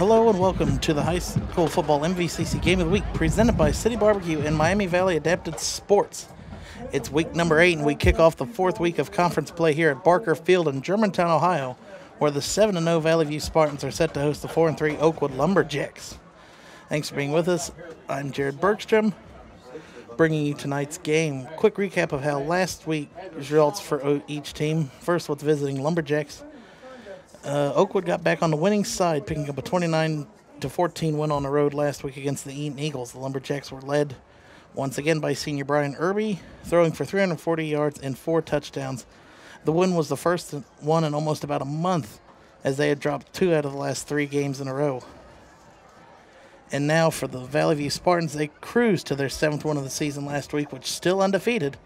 Hello and welcome to the High School Football MVCC Game of the Week presented by City Barbecue and Miami Valley Adapted Sports. It's week number 8 and we kick off the 4th week of conference play here at Barker Field in Germantown, Ohio, where the 7-0 Valley View Spartans are set to host the 4-3 Oakwood Lumberjacks. Thanks for being with us. I'm Jared Bergstrom, bringing you tonight's game. Quick recap of how last week's results for each team. First with visiting Lumberjacks. Oakwood got back on the winning side, picking up a 29-14 win on the road last week against the Eaton Eagles. The Lumberjacks were led once again by senior Brian Irby, throwing for 340 yards and 4 touchdowns. The win was the first one in almost about a month, as they had dropped 2 out of the last 3 games in a row. And now for the Valley View Spartans, they cruised to their 7th win of the season last week, which still undefeated,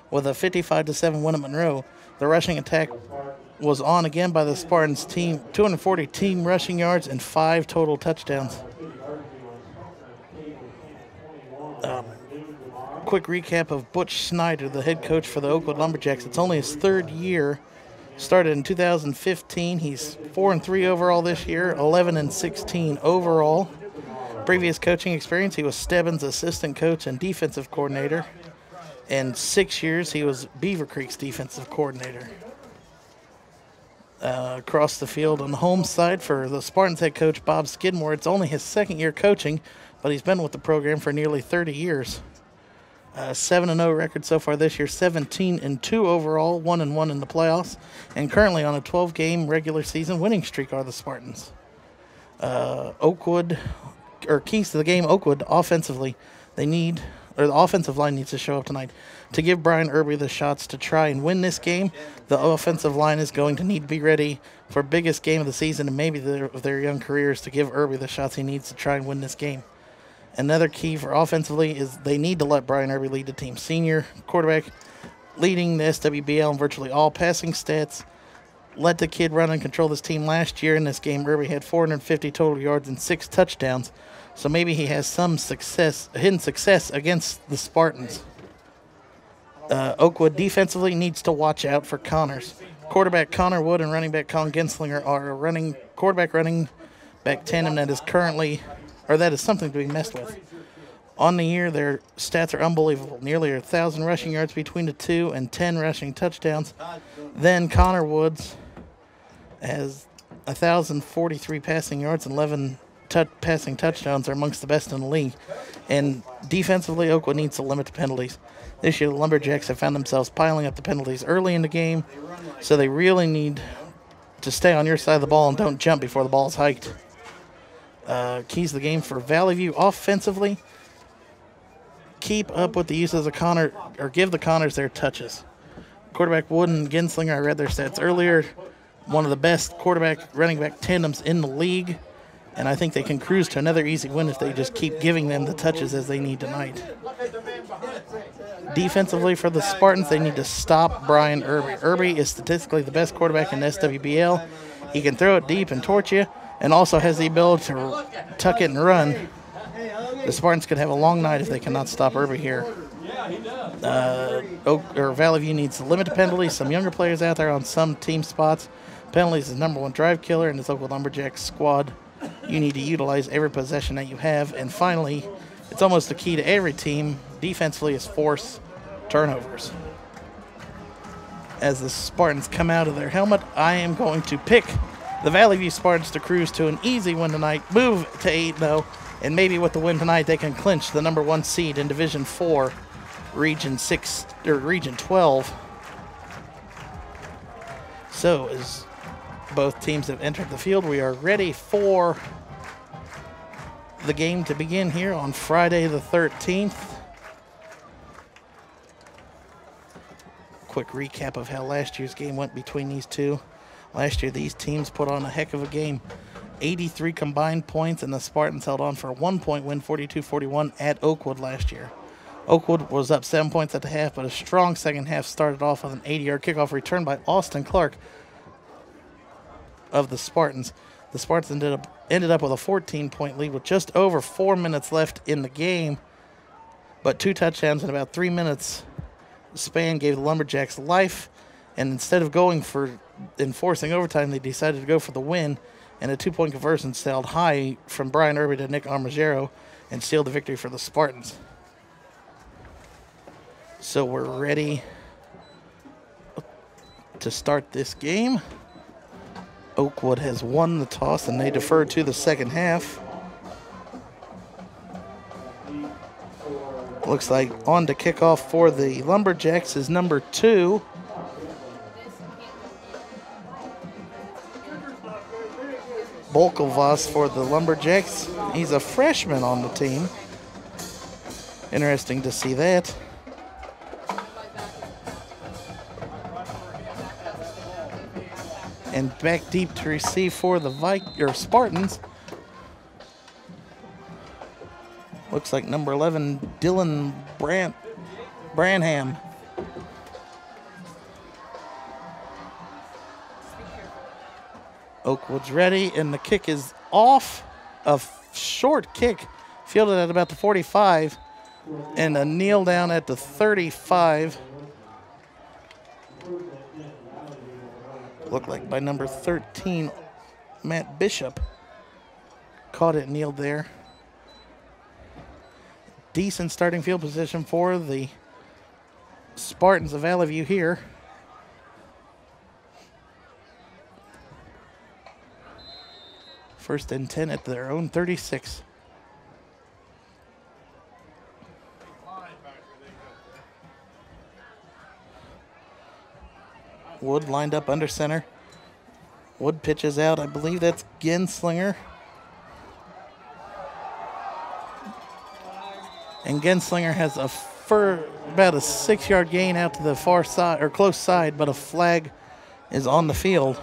with a 55-7 win at Monroe. The rushing attack was on again by the Spartans team, 240 team rushing yards and 5 total touchdowns. Quick recap of Butch Snyder, the head coach for the Oakwood Lumberjacks. It's only his 3rd year. Started in 2015. He's 4-3 overall this year, 11-16 overall. Previous coaching experience, he was Stebbins' assistant coach and defensive coordinator. And 6 years, he was Beaver Creek's defensive coordinator. Across the field on the home side for the Spartans head coach Bob Skidmore. It's only his 2nd year coaching, but he's been with the program for nearly 30 years. 7-0 record so far this year, 17-2 overall, 1-1 in the playoffs, and currently on a 12-game regular season winning streak are the Spartans. Oakwood, or keys to the game, Oakwood offensively, the offensive line needs to show up tonight. To give Brian Irby the shots to try and win this game, the offensive line is going to need to be ready for biggest game of the season and maybe their young careers to give Irby the shots he needs to try and win this game. Another key for offensively is they need to let Brian Irby lead the team. Senior quarterback leading the SWBL in virtually all passing stats. Let the kid run and control this team. Last year in this game, Irby had 450 total yards and 6 touchdowns. So maybe he has some hidden success against the Spartans. Oakwood defensively needs to watch out for Connors. Quarterback Connor Wood and running back Colin Genslinger are a running back tandem that is something to be messed with. On the year, their stats are unbelievable. Nearly 1,000 rushing yards between the two and 10 rushing touchdowns. Then Connor Woods has 1,043 passing yards and 11 passing touchdowns, are amongst the best in the league. And defensively, Oakwood needs to limit the penalties. This year, the Lumberjacks have found themselves piling up the penalties early in the game, so they really need to stay on your side of the ball and don't jump before the ball is hiked. Keys to the game for Valley View offensively, keep up with the uses of Connor, or give the Connors their touches. Quarterback Wood and Genslinger, I read their stats earlier, one of the best running back tandems in the league. And I think they can cruise to another easy win if they just keep giving them the touches as they need tonight. Defensively for the Spartans, they need to stop Brian Irby. Irby is statistically the best quarterback in the SWBL. He can throw it deep and torch you, and also has the ability to tuck it and run. The Spartans could have a long night if they cannot stop Irby here. Valley View needs to limit the penalties. Some younger players out there on some team spots. Penalties is the #1 drive killer in this Oakwood Lumberjacks squad. You need to utilize every possession that you have. And finally, it's almost the key to every team defensively is force turnovers. As the Spartans come out of their helmet, I am going to pick the Valley View Spartans to cruise to an easy win tonight, move to 8-0, and maybe with the win tonight they can clinch the #1 seed in Division 4, Region 6 or Region 12. So as both teams have entered the field, we are ready for the game to begin here on Friday the 13th. Quick recap of how last year's game went between these two. Last year, these teams put on a heck of a game. 83 combined points, and the Spartans held on for a 1-point win, 42-41 at Oakwood last year. Oakwood was up 7 points at the half, but a strong second half started off with an 80-yard kickoff return by Austin Clark of the Spartans. The Spartans ended up with a 14-point lead with just over 4 minutes left in the game, but 2 touchdowns in about 3 minutes span gave the Lumberjacks life, and instead of going for enforcing overtime, they decided to go for the win And a 2-point conversion sailed high from Brian Irby to Nick Armagero and sealed the victory for the Spartans. So we're ready to start this game. Oakwood has won the toss and they defer to the second half. Looks like on to kickoff for the Lumberjacks is number 2. Bolkovas for the Lumberjacks. He's a freshman on the team. Interesting to see that. And back deep to receive for the Spartans. Looks like number 11, Dylan Branham. Oakwood's ready, and the kick is off. A short kick, fielded at about the 45, and a kneel down at the 35. Looked like by number 13, Matt Bishop. Caught it, kneeled there. Decent starting field position for the Spartans of Valley View here. First and 10 at their own 36. Wood lined up under center. Wood pitches out. I believe that's Genslinger. And Genslinger has about a 6-yard gain out to the far side, or close side, but a flag is on the field.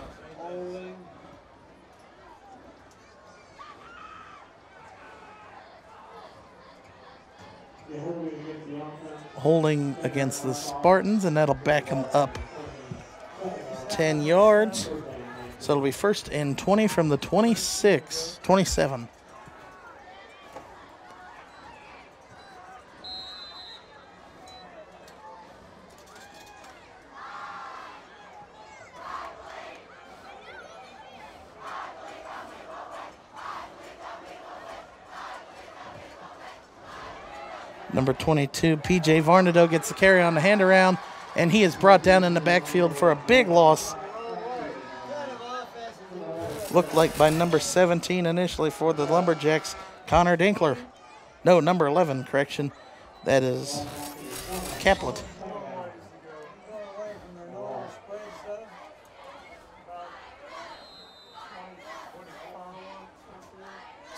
Holding against the Spartans, and that'll back them up 10 yards. So it'll be first and 20 from the 27. Number 22, P.J. Varnado gets the carry on the hand around, and he is brought down in the backfield for a big loss. Looked like by number 17 initially for the Lumberjacks, Connor Dinkler. No, number 11, correction. That is Caplet.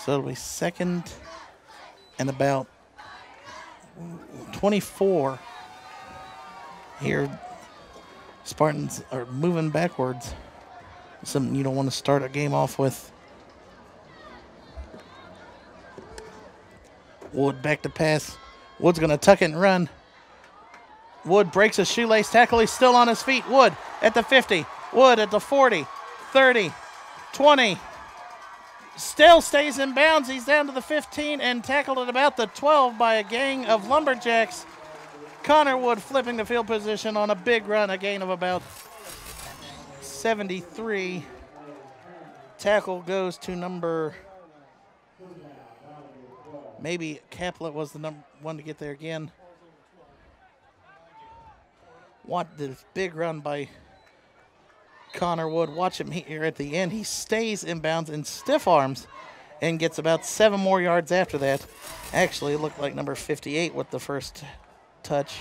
So it'll be second and about 24 here. Spartans are moving backwards. Something you don't want to start a game off with. Wood back to pass. Wood's going to tuck it and run. Wood breaks a shoelace tackle. He's still on his feet. Wood at the 50. Wood at the 40, 30, 20. Still stays in bounds. He's down to the 15 and tackled at about the 12 by a gang of Lumberjacks. Connor Wood flipping the field position on a big run, a gain of about 73. Tackle goes to number, maybe Caplet was the number one to get there again. What this big run by Connor Wood. Watch him here at the end. He stays in bounds and stiff arms and gets about 7 more yards after that. Actually, it looked like number 58 with the first touch,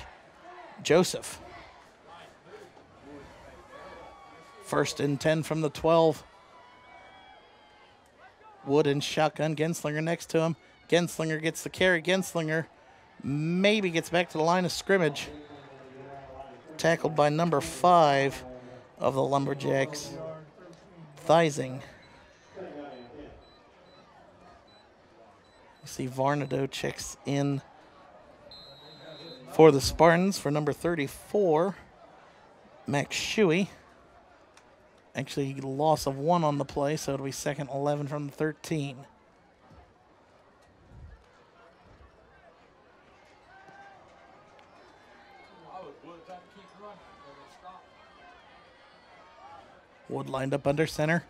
Joseph. First and 10 from the 12. Wood and shotgun. Genslinger next to him. Genslinger gets the carry. Genslinger maybe gets back to the line of scrimmage. Tackled by number 5 of the Lumberjacks, Theising. You see Varnado checks in for the Spartans for number 34, Max Shuey. Actually, loss of 1 on the play, so it'll be second 11 from the 13. Wood lined up under center.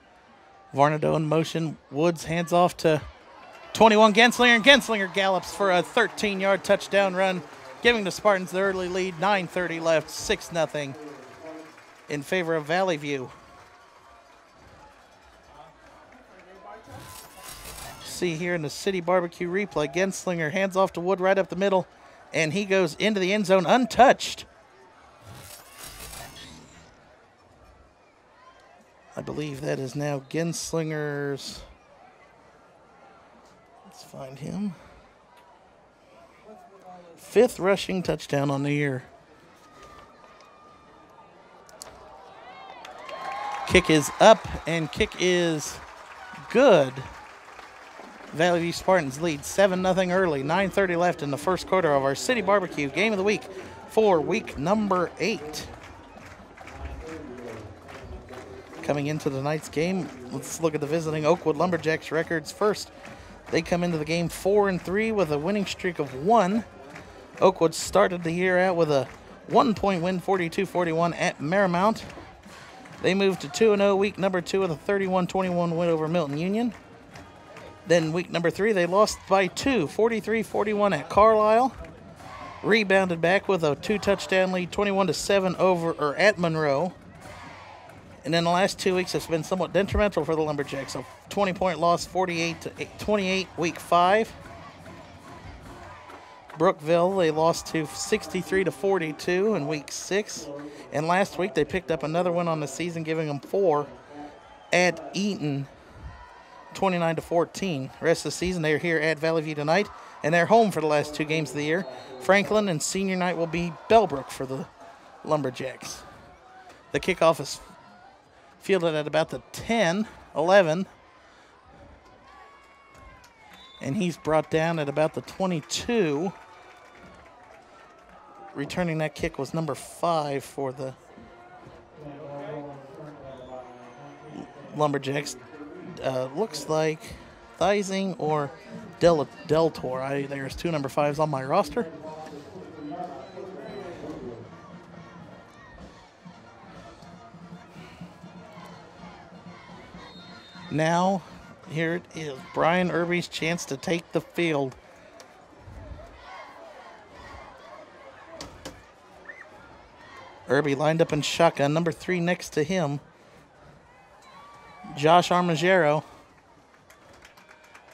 Varnado in motion. Woods hands off to 21 Genslinger, and Genslinger gallops for a 13-yard touchdown run, giving the Spartans the early lead. 9:30 left, 6-0 in favor of Valley View. See here in the City Barbecue replay, Genslinger hands off to Wood right up the middle, and he goes into the end zone untouched. I believe that is now Genslinger's. Let's find him. 5th rushing touchdown on the year. Kick is up, and kick is good. Valley View Spartans lead 7-0 early. 9:30 left in the first quarter of our City Barbecue Game of the Week for week number 8. Coming into tonight's game, let's look at the visiting Oakwood Lumberjacks records first. They come into the game 4-3 with a winning streak of 1. Oakwood started the year out with a 1-point win, 42-41 at Marymount. They moved to 2-0 week number 2 with a 31-21 win over Milton Union. Then week number 3, they lost by 2, 43-41 at Carlisle. Rebounded back with a 2-touchdown lead, 21-7 at Monroe. And then the last 2 weeks have been somewhat detrimental for the Lumberjacks. A 20-point loss, 48-28, week 5. Brookville, they lost to 63-42 in week 6. And last week, they picked up another win on the season, giving them 4 at Eaton, 29-14. Rest of the season, they're here at Valley View tonight, and they're home for the last 2 games of the year. Franklin and senior night will be Bellbrook for the Lumberjacks. The kickoff is fielded at about the 10-11, and he's brought down at about the 22. Returning that kick was number 5 for the Lumberjacks. Looks like Theising or Deltor. There's 2 number 5s on my roster. Now, here it is, Brian Irby's chance to take the field. Irby lined up in shotgun, number 3 next to him, Josh Armagero.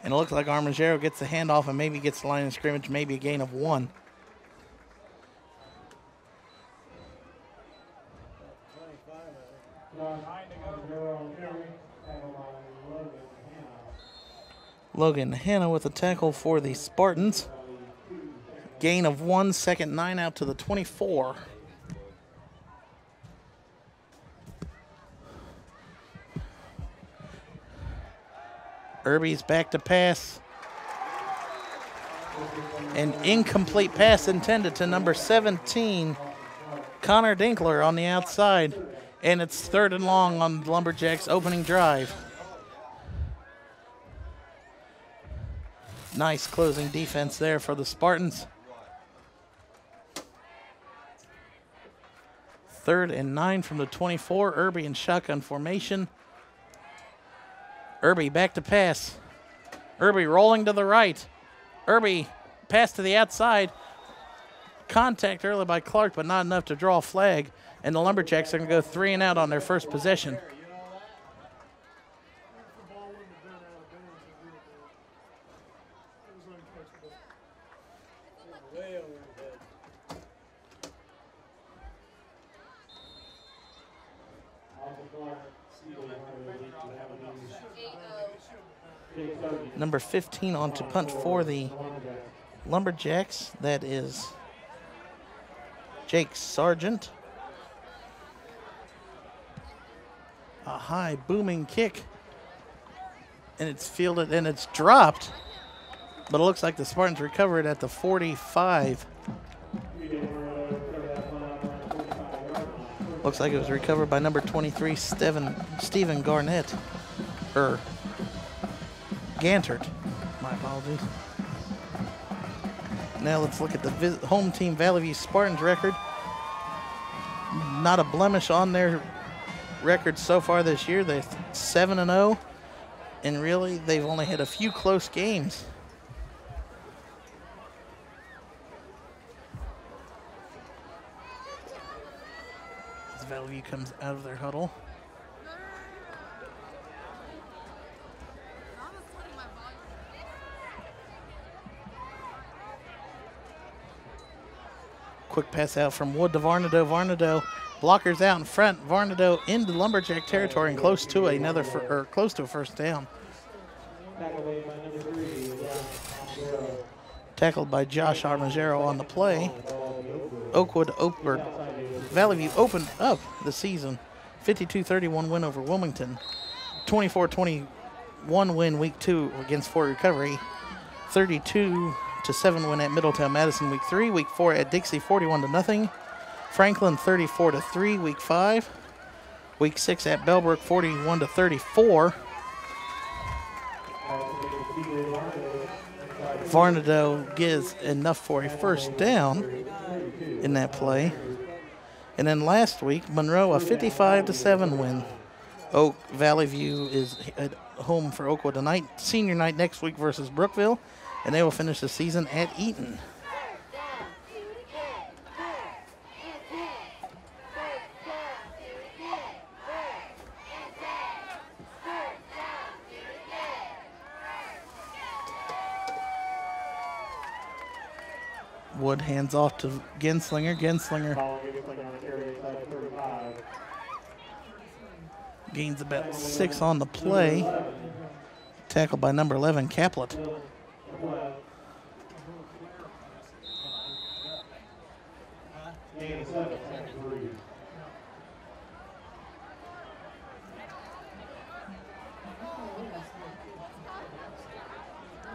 And it looks like Armagero gets the handoff and maybe gets the line of scrimmage, maybe a gain of 1. Logan Hanna with a tackle for the Spartans. Gain of 1, second 9 out to the 24. Irby's back to pass. An incomplete pass intended to number 17, Connor Dinkler on the outside. And it's 3rd and long on the Lumberjacks' opening drive. Nice closing defense there for the Spartans. 3rd and 9 from the 24. Irby in shotgun formation. Irby back to pass. Irby rolling to the right. Irby pass to the outside. Contact early by Clark, but not enough to draw a flag. And the Lumberjacks are going to go 3 and out on their first possession. Number 15 on to punt for the Lumberjacks. That is Jake Sargent. A high booming kick. And it's fielded and it's dropped. But it looks like the Spartans recovered at the 45. Looks like it was recovered by number 23, Stephen Garnett. Gantert. My apologies. Now let's look at the home team Valley View Spartans record. Not a blemish on their record so far this year. They're 7-0. And really, they've only had a few close games. As Valley View comes out of their huddle. Quick pass out from Wood to Varnado. Varnado blockers out in front. Varnado into Lumberjack territory and close to close to a first down. Tackled by Josh Armagero on the play. Valley View opened up the season. 52-31 win over Wilmington. 24-21 win week 2 against Fort Recovery. 32-7 win at Middletown Madison week 3. Week 4 at Dixie 41-0. Franklin 34-3 week 5. Week 6 at Bellbrook 41-34. Varnado gives enough for a first down in that play. And then last week, Monroe a 55-7 win. Valley View is at home for Oakwood tonight. Senior night next week versus Brookville, and they will finish the season at Eaton. Wood hands off to Genslinger. Genslinger gains about 6 on the play. Tackled by number 11, Caplet.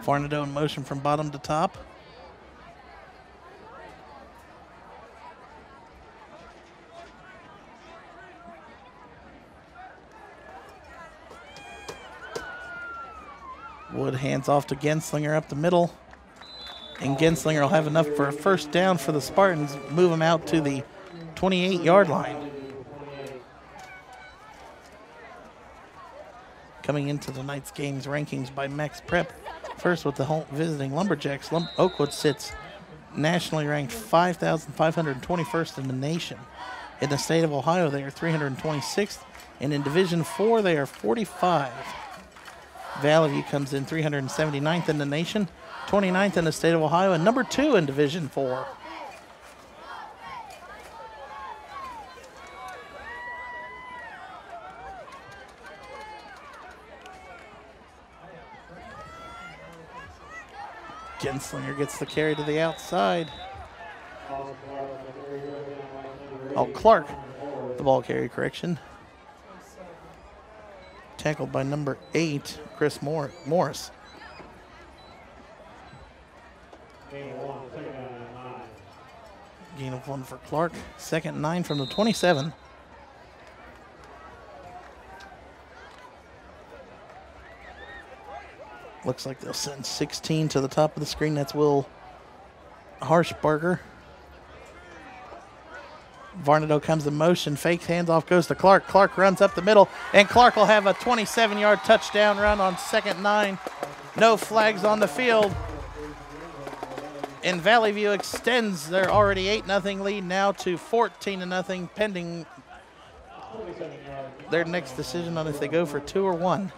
Varnado in motion from bottom to top. Wood hands off to Genslinger up the middle. And Genslinger will have enough for a first down for the Spartans. Move them out to the 28-yard line. Coming into tonight's games rankings by Max Prep. First with the home visiting Lumberjacks. Oakwood sits nationally ranked 5,521st in the nation. In the state of Ohio, they are 326th. And in Division 4, they are 45. Valley View comes in 379th in the nation, 29th in the state of Ohio, and number 2 in Division 4. Genslinger gets the carry to the outside. Clark, the ball carry correction. Tackled by number 8, Chris Morris. Gain of 1 for Clark. 2nd and 9 from the 27. Looks like they'll send 16 to the top of the screen. That's Will Harshbarger. Varnado comes in motion, fakes, hands off, goes to Clark. Clark runs up the middle, and Clark will have a 27-yard touchdown run on 2nd and 9. No flags on the field. And Valley View extends their already 8-0 lead now to 14-0, pending their next decision on if they go for 2 or 1.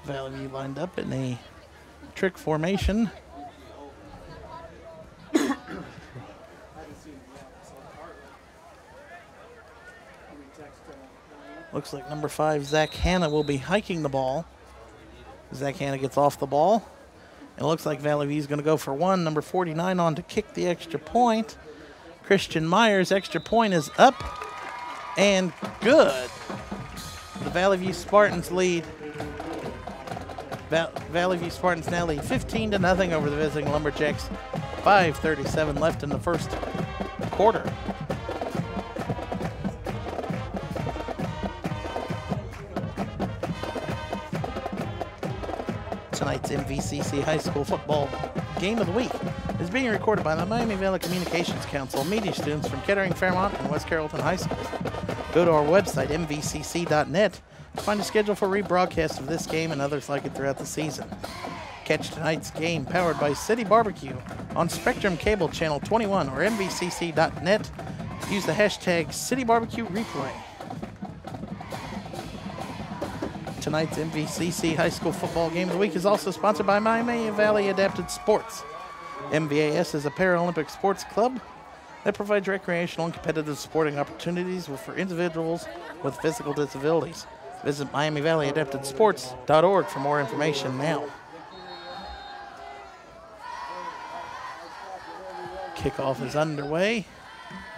Valley View lined up in a trick formation. Looks like number 5, Zach Hanna, will be hiking the ball. Zach Hanna gets off the ball. It looks like Valley View is going to go for 1. Number 49 on to kick the extra point. Christian Myers' extra point is up and good. The Valley View Spartans lead. Valley View Spartans now lead 15-0 over the visiting Lumberjacks. 5:37 left in the first quarter. Tonight's MVCC High School Football Game of the Week is being recorded by the Miami Valley Communications Council media students from Kettering, Fairmont, and West Carrollton High Schools. Go to our website, mvcc.net, to find a schedule for rebroadcast of this game and others like it throughout the season. Catch tonight's game powered by City Barbecue on Spectrum Cable Channel 21 or mvcc.net. Use the hashtag CityBarbecueReplay. Tonight's MVCC High School Football Game of the Week is also sponsored by Miami Valley Adapted Sports. MVAS is a Paralympic sports club that provides recreational and competitive sporting opportunities for individuals with physical disabilities. Visit MiamiValleyAdaptedSports.org for more information now. Kickoff is underway.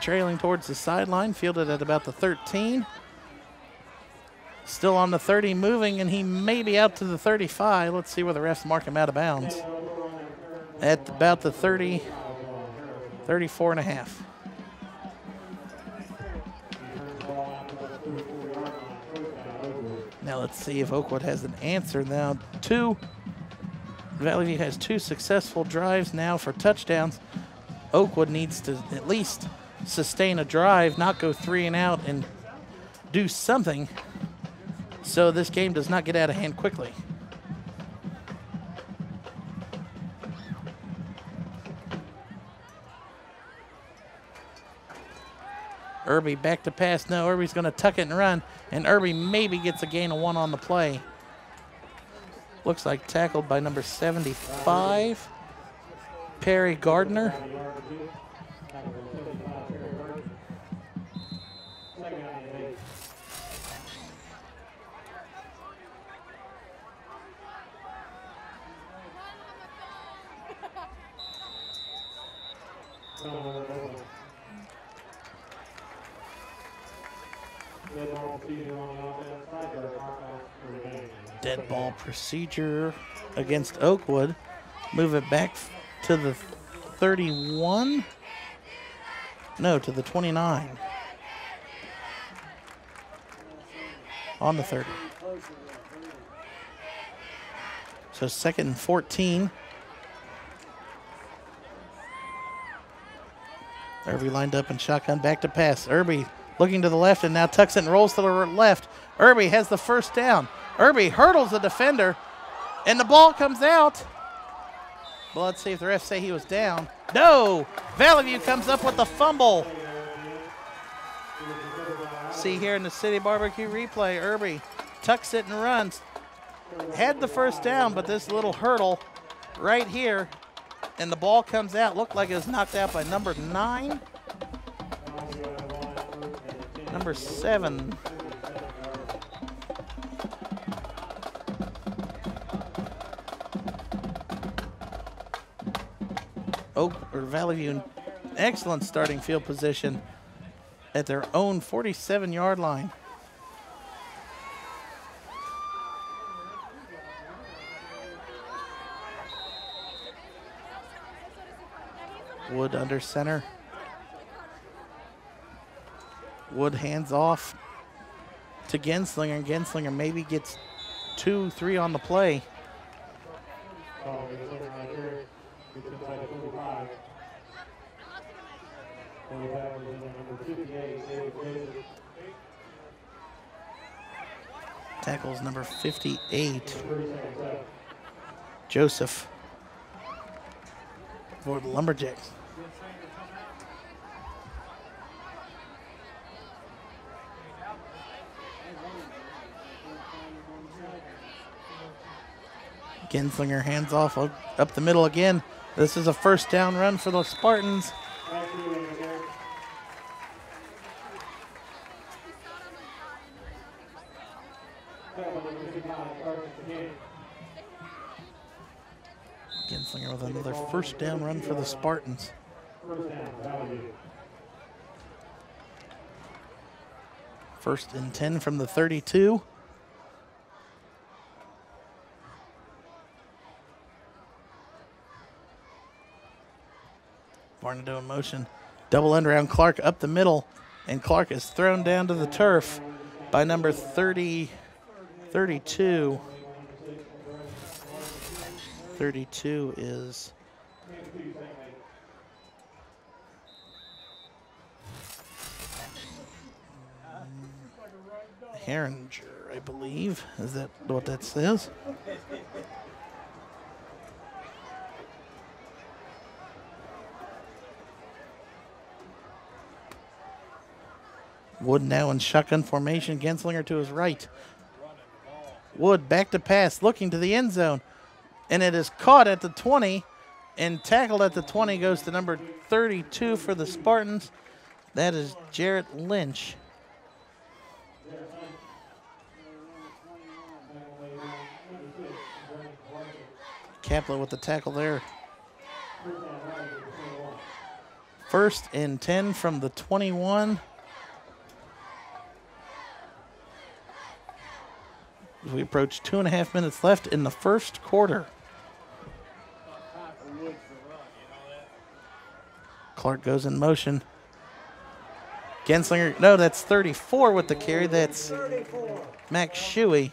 Trailing towards the sideline, fielded at about the 13. Still on the 30, moving, and he may be out to the 35. Let's see where the refs mark him out of bounds. At about the 30, 34 and a half. Now let's see if Oakwood has an answer. Now Valley View has 2 successful drives now for touchdowns. Oakwood needs to at least sustain a drive, not go 3 and out, and do something so this game does not get out of hand quickly. Irby back to pass. No, Irby's going to tuck it and run, and Irby maybe gets a gain of 1 on the play. Looks like tackled by number 75, Perry Gardner. Dead ball procedure against Oakwood. Move it back to the 31. No, to the 29. On the 30. So 2nd and 14. Irby lined up in shotgun, back to pass. Irby looking to the left and now tucks it and rolls to the left. Irby has the first down. Irby hurdles the defender, and the ball comes out. Well, let's see if the refs say he was down. No! Valley View comes up with the fumble. See here in the City Barbecue replay, Irby tucks it and runs. Had the first down, but this little hurdle right here, and the ball comes out. Looked like it was knocked out by number 9. Number 7. Valley View in excellent starting field position at their own 47-yard line. Wood under center. Wood hands off to Genslinger, and Genslinger maybe gets 2-3 on the play. Tackles number 58, Joseph, for the Lumberjacks. Genslinger hands off up the middle again. This is a first down run for the Spartans. Genslinger with another first down run for the Spartans. First and 10 from the 32. Varnado in motion. Double end around Clark up the middle, and Clark is thrown down to the turf by number 32. 32 is Herringer, I believe. Is that what that says? Wood now in shotgun formation. Genslinger to his right. Wood back to pass, looking to the end zone. And it is caught at the 20 and tackled at the 20. Goes to number 32 for the Spartans. That is Jarrett Lynch. Kaplan with the tackle there. 1st and 10 from the 21. We approach 2.5 minutes left in the first quarter. Clark goes in motion. Genslinger, no, that's 34 with the carry. That's Max Shuey.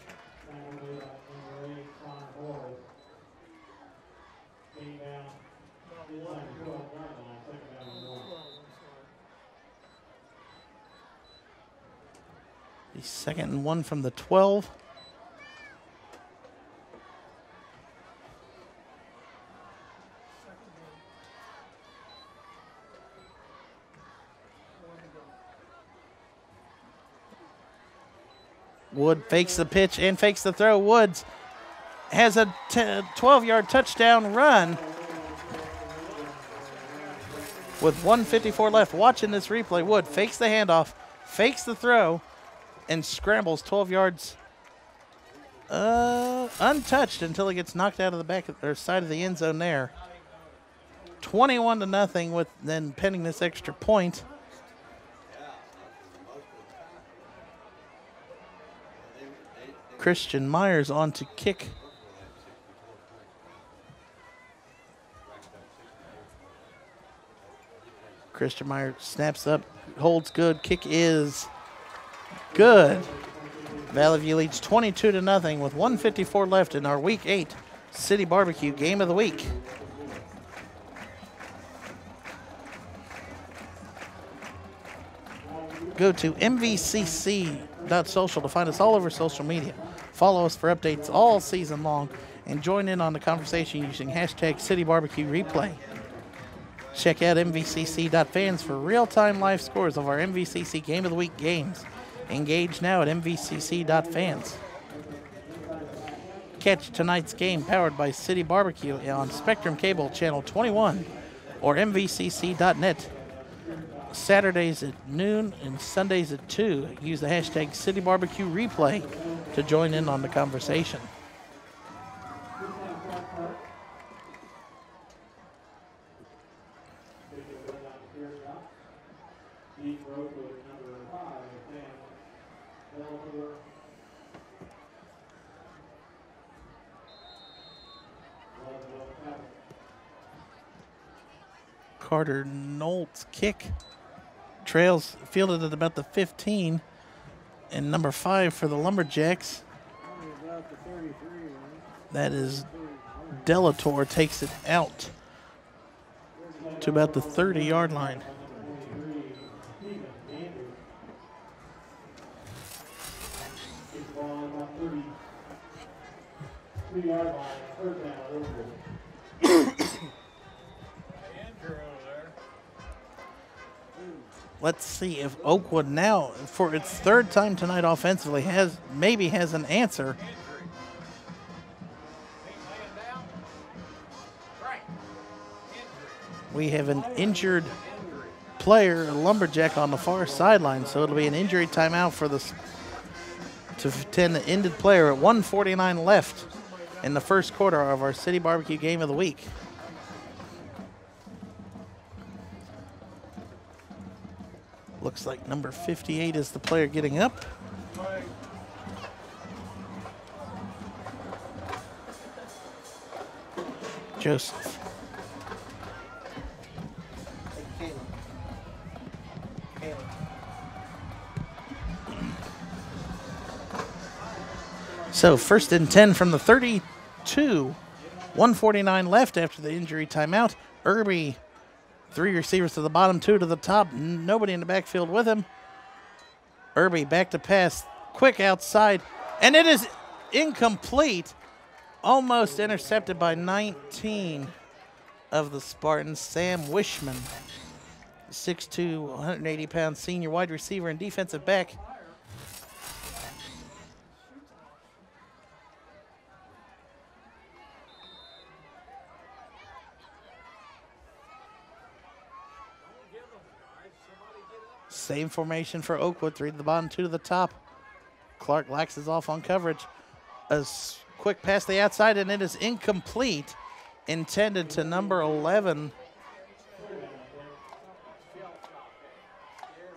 The 2nd and 1 from the 12. Wood fakes the pitch and fakes the throw. Woods has a 12-yard touchdown run with 1:54 left. Watching this replay, Wood fakes the handoff, fakes the throw, and scrambles 12 yards untouched until he gets knocked out of the back or side of the end zone there. 21-0 with then pending this extra point. Christian Myers on to kick. Christian Myers snaps up, holds good. Kick is good. Valley View leads 22-0 with 1:54 left in our Week 8 City Barbecue Game of the Week. Go to mvcc.social to find us all over social media. Follow us for updates all season long and join in on the conversation using hashtag CityBarbecueReplay. Check out mvcc.fans for real-time live scores of our MVCC Game of the Week games. Engage now at mvcc.fans. Catch tonight's game powered by City Barbecue on Spectrum Cable Channel 21 or mvcc.net. Saturdays at noon and Sundays at 2. Use the hashtag CityBarbecueReplay to join in on the conversation. Carter Knowles kick. Trails fielded at about the 15, and number 5 for the Lumberjacks. That is Delator, takes it out to about the 30-yard line. Let's see if Oakwood now, for its 3rd time tonight offensively, has an answer. We have an injured player, a Lumberjack, on the far sideline, so it'll be an injury timeout for to attend the ended player at 1:49 left in the first quarter of our City Barbecue Game of the Week. Looks like number 58 is the player getting up. Joseph. So 1st and 10 from the 32. 1:49 left after the injury timeout. Irby, 3 receivers to the bottom, 2 to the top. Nobody in the backfield with him. Irby back to pass. Quick outside. And it is incomplete. Almost intercepted by 19 of the Spartans. Sam Wishman, 6'2", 180-pound senior wide receiver and defensive back. Same formation for Oakwood, 3 to the bottom, 2 to the top. Clark laxes off on coverage. A quick pass to the outside, and it is incomplete. Intended to number 11.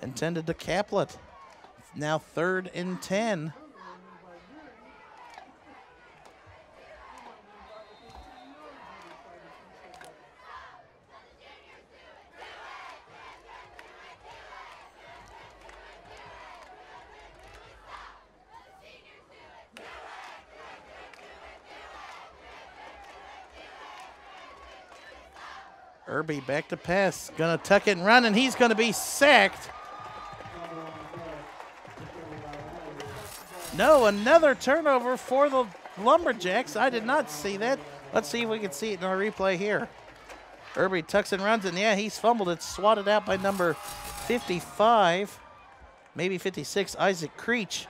Intended to Caplet. Now 3rd and 10. Irby back to pass, gonna tuck it and run, and he's gonna be sacked. No, another turnover for the Lumberjacks. I did not see that. Let's see if we can see it in our replay here. Irby tucks and runs, and yeah, he's fumbled. It's swatted out by number 55, maybe 56, Isaac Creech.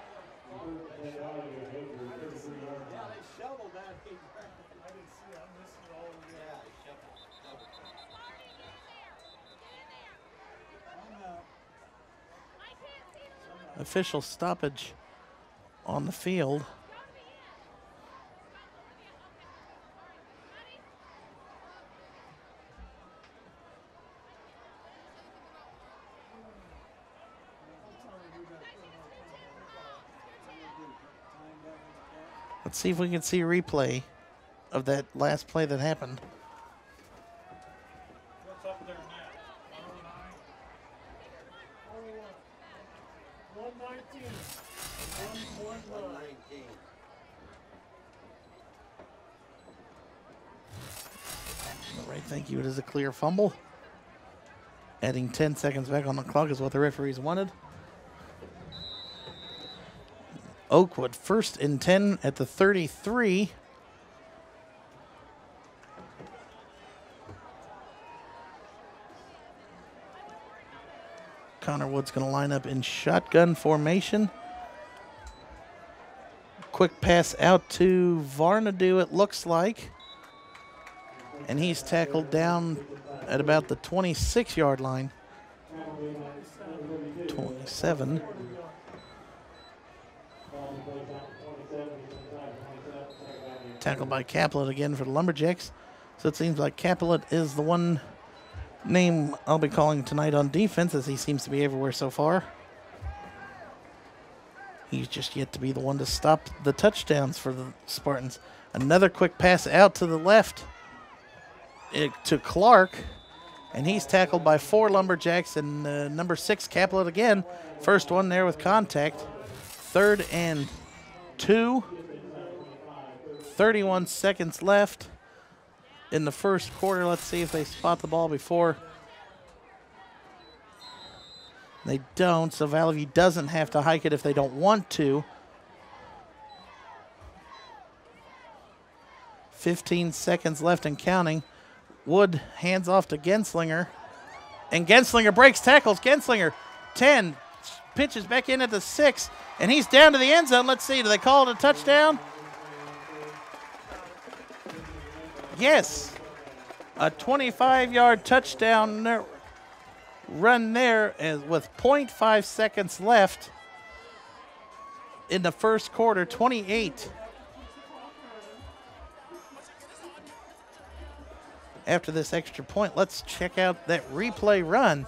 Official stoppage on the field. Let's see if we can see a replay of that last play that happened. All right, thank you. It is a clear fumble. Adding 10 seconds back on the clock is what the referees wanted. Oakwood 1st and 10 at the 33. Connor Wood's going to line up in shotgun formation. Quick pass out to Varnadu, it looks like. And he's tackled down at about the 26-yard line. 27. Tackled by Caplet again for the Lumberjacks. So it seems like Caplet is the one name I'll be calling tonight on defense, as he seems to be everywhere so far. He's just yet to be the one to stop the touchdowns for the Spartans. Another quick pass out to the left to Clark, and he's tackled by 4 Lumberjacks, and number 6 Caplet again. First one there with contact. 3rd and 2. 31 seconds left in the first quarter. Let's see if they spot the ball before. They don't, so Valley View doesn't have to hike it if they don't want to. 15 seconds left and counting. Wood hands off to Genslinger. And Genslinger breaks tackles. Genslinger, 10, pitches back in at the 6, and he's down to the end zone. Let's see, do they call it a touchdown? Yes, a 25-yard touchdown run there with 0.5 seconds left in the first quarter, 28. After this extra point, let's check out that replay run.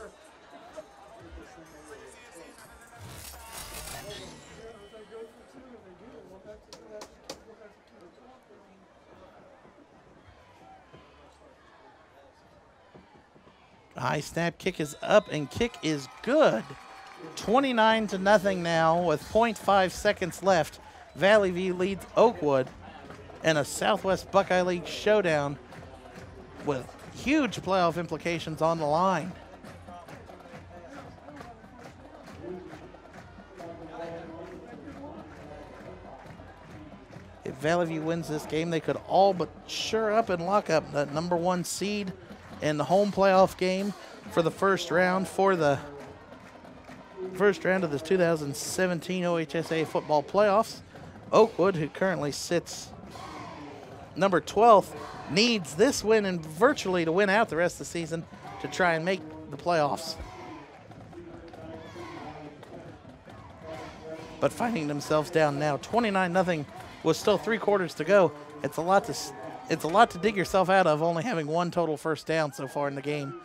High snap, kick is up, and kick is good. 29-0 now with 0.5 seconds left. Valley View leads Oakwood. in a Southwest Buckeye League showdown with huge playoff implications on the line. If Valley View wins this game, they could all but sure up and lock up that #1 seed in the home playoff game for the first round of the 2017 OHSA football playoffs. Oakwood, who currently sits number 12th, needs this win and virtually to win out the rest of the season to try and make the playoffs. But finding themselves down now 29-0 with still 3 quarters to go. It's a lot to dig yourself out of, only having 1 total first down so far in the game.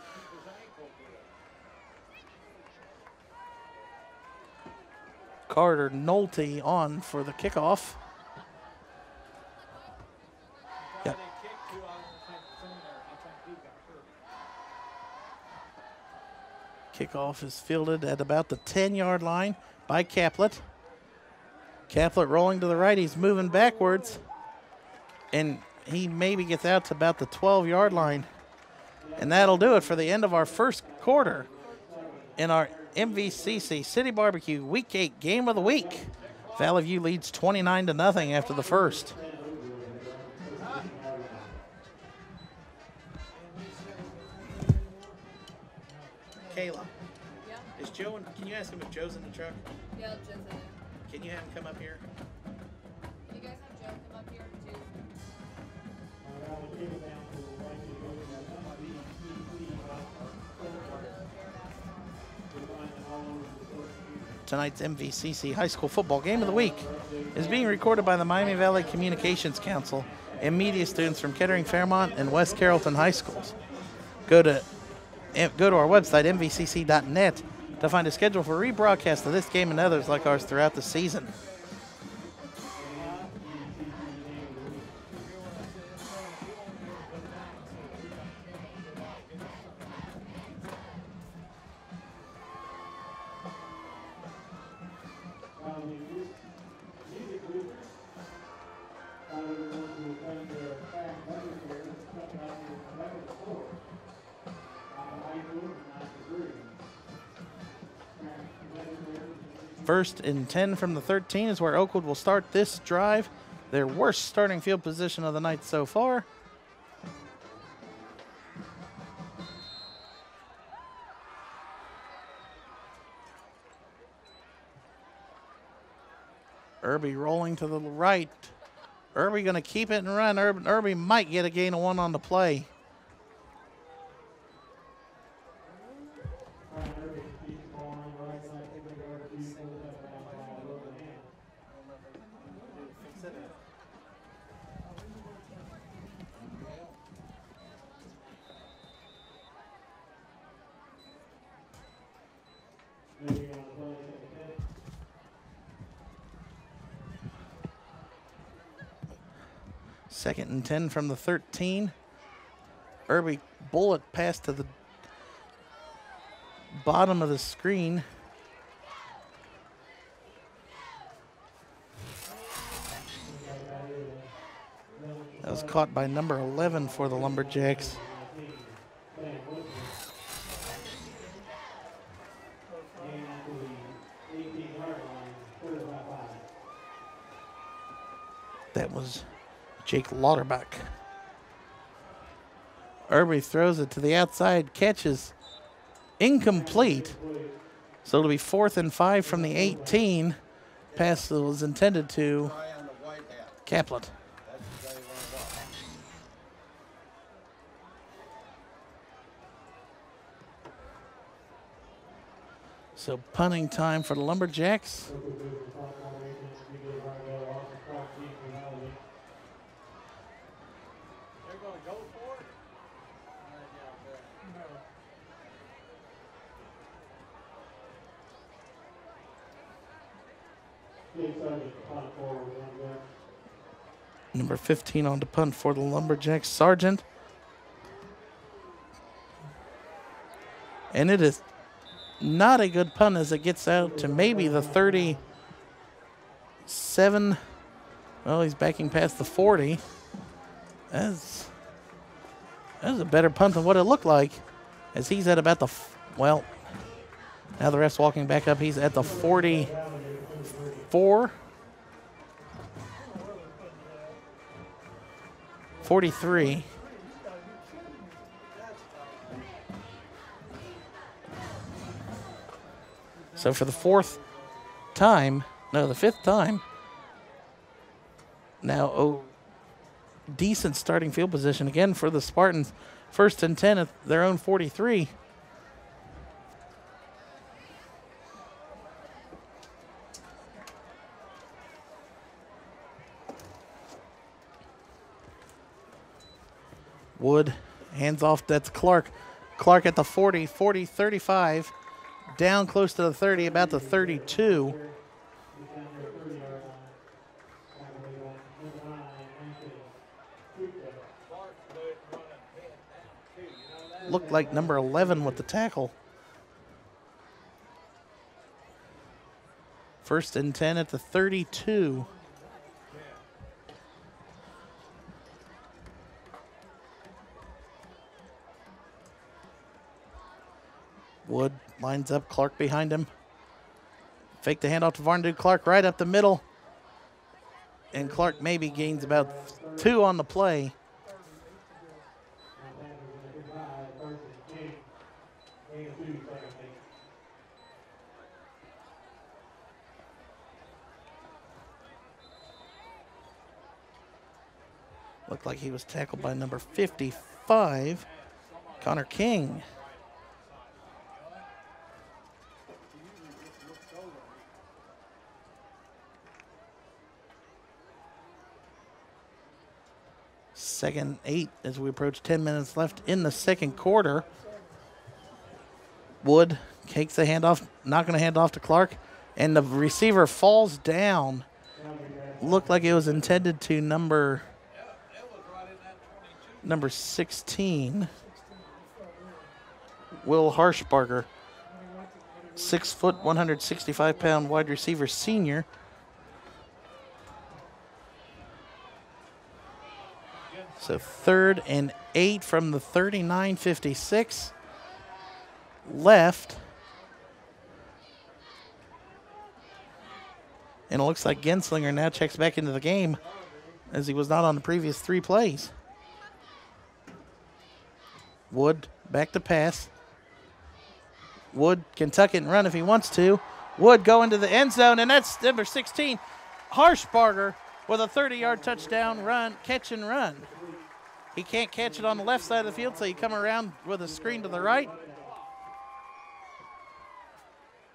Carter Nolte on for the kickoff. Yep. Kickoff is fielded at about the 10-yard line by Caplet. Caplet rolling to the right. He's moving backwards, and he maybe gets out to about the 12-yard line. And that'll do it for the end of our first quarter in our MVCC City Barbecue Week 8 Game of the Week. Valley View leads 29-0 after the first. Kayla. Yeah? Is Joe can you ask him if Joe's in the truck? Yeah, Joe's in there. Can you have him come up here? You guys have Joe come up here too? Tonight's MVCC High School Football Game of the Week is being recorded by the Miami Valley Communications Council and media students from Kettering, Fairmont, and West Carrollton High Schools. Go to our website, mvcc.net, to find a schedule for rebroadcast of this game and others like ours throughout the season. First and 10 from the 13 is where Oakwood will start this drive. Their worst starting field position of the night so far. Irby rolling to the right. Irby going to keep it and run. Irby might get a gain of 1 on the play. Second and 10 from the 13. Irby bullet pass to the bottom of the screen. That was caught by number 11 for the Lumberjacks. That was Jake Lauterbach. Irby throws it to the outside, catches incomplete. So it'll be 4th and 5 from the 18. Pass that was intended to Caplet. So punting time for the Lumberjacks. Number 15 on the punt for the Lumberjacks, Sargent. And it is not a good punt as it gets out to maybe the 37 Well, he's backing past the 40. That's a better punt than what it looked like, as he's at about the, well, now the ref's walking back up. He's at the 44. 43. So for the fifth time, now decent starting field position again for the Spartans. 1st and 10 at their own 43. Wood hands off. That's Clark. Clark at the 40, 35. Down close to the 30, about the 32. Looked like number 11 with the tackle. 1st and 10 at the 32. Wood lines up, Clark behind him. Fake the handoff to Varndu. Clark right up the middle. And Clark maybe gains about 2 on the play. Looked like he was tackled by number 55, Connor King. Second 8 as we approach 10 minutes left in the second quarter. Wood takes the handoff, not going to hand off to Clark, and the receiver falls down. Looked like it was intended to number 16, Will Harshbarger, 6 foot, 165-pound wide receiver senior. So 3rd and 8 from the 39-56. Left. And it looks like Genslinger now checks back into the game, as he was not on the previous 3 plays. Wood back to pass. Wood can tuck it and run if he wants to. Wood go into the end zone, and that's number 16, Harshbarger, with a 30-yard touchdown run, catch and run. He can't catch it on the left side of the field, so you come around with a screen to the right.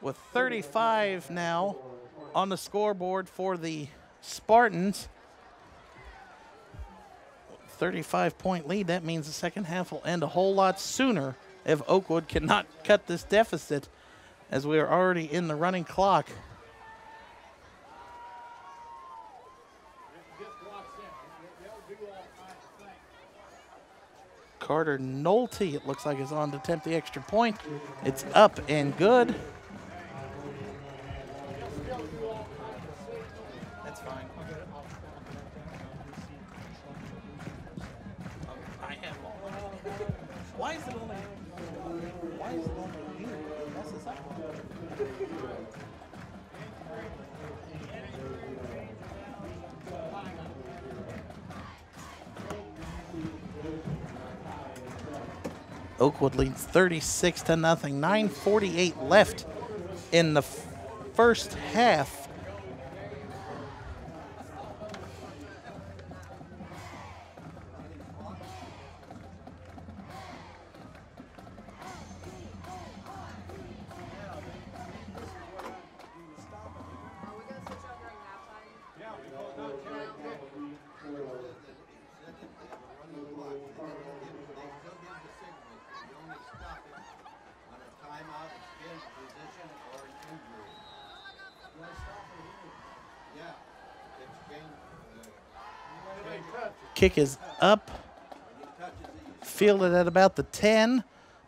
With 35 now on the scoreboard for the Spartans. 35-point lead. That means the second half will end a whole lot sooner if Oakwood cannot cut this deficit, as we are already in the running clock. Carter Nolte, it looks like, is on to attempt the extra point. It's up and good. That's fine. I have all. Why is it only you that messes up? Oakwood leads 36-0. 9:48 left in the first half. Kick is up, fielded at about the 10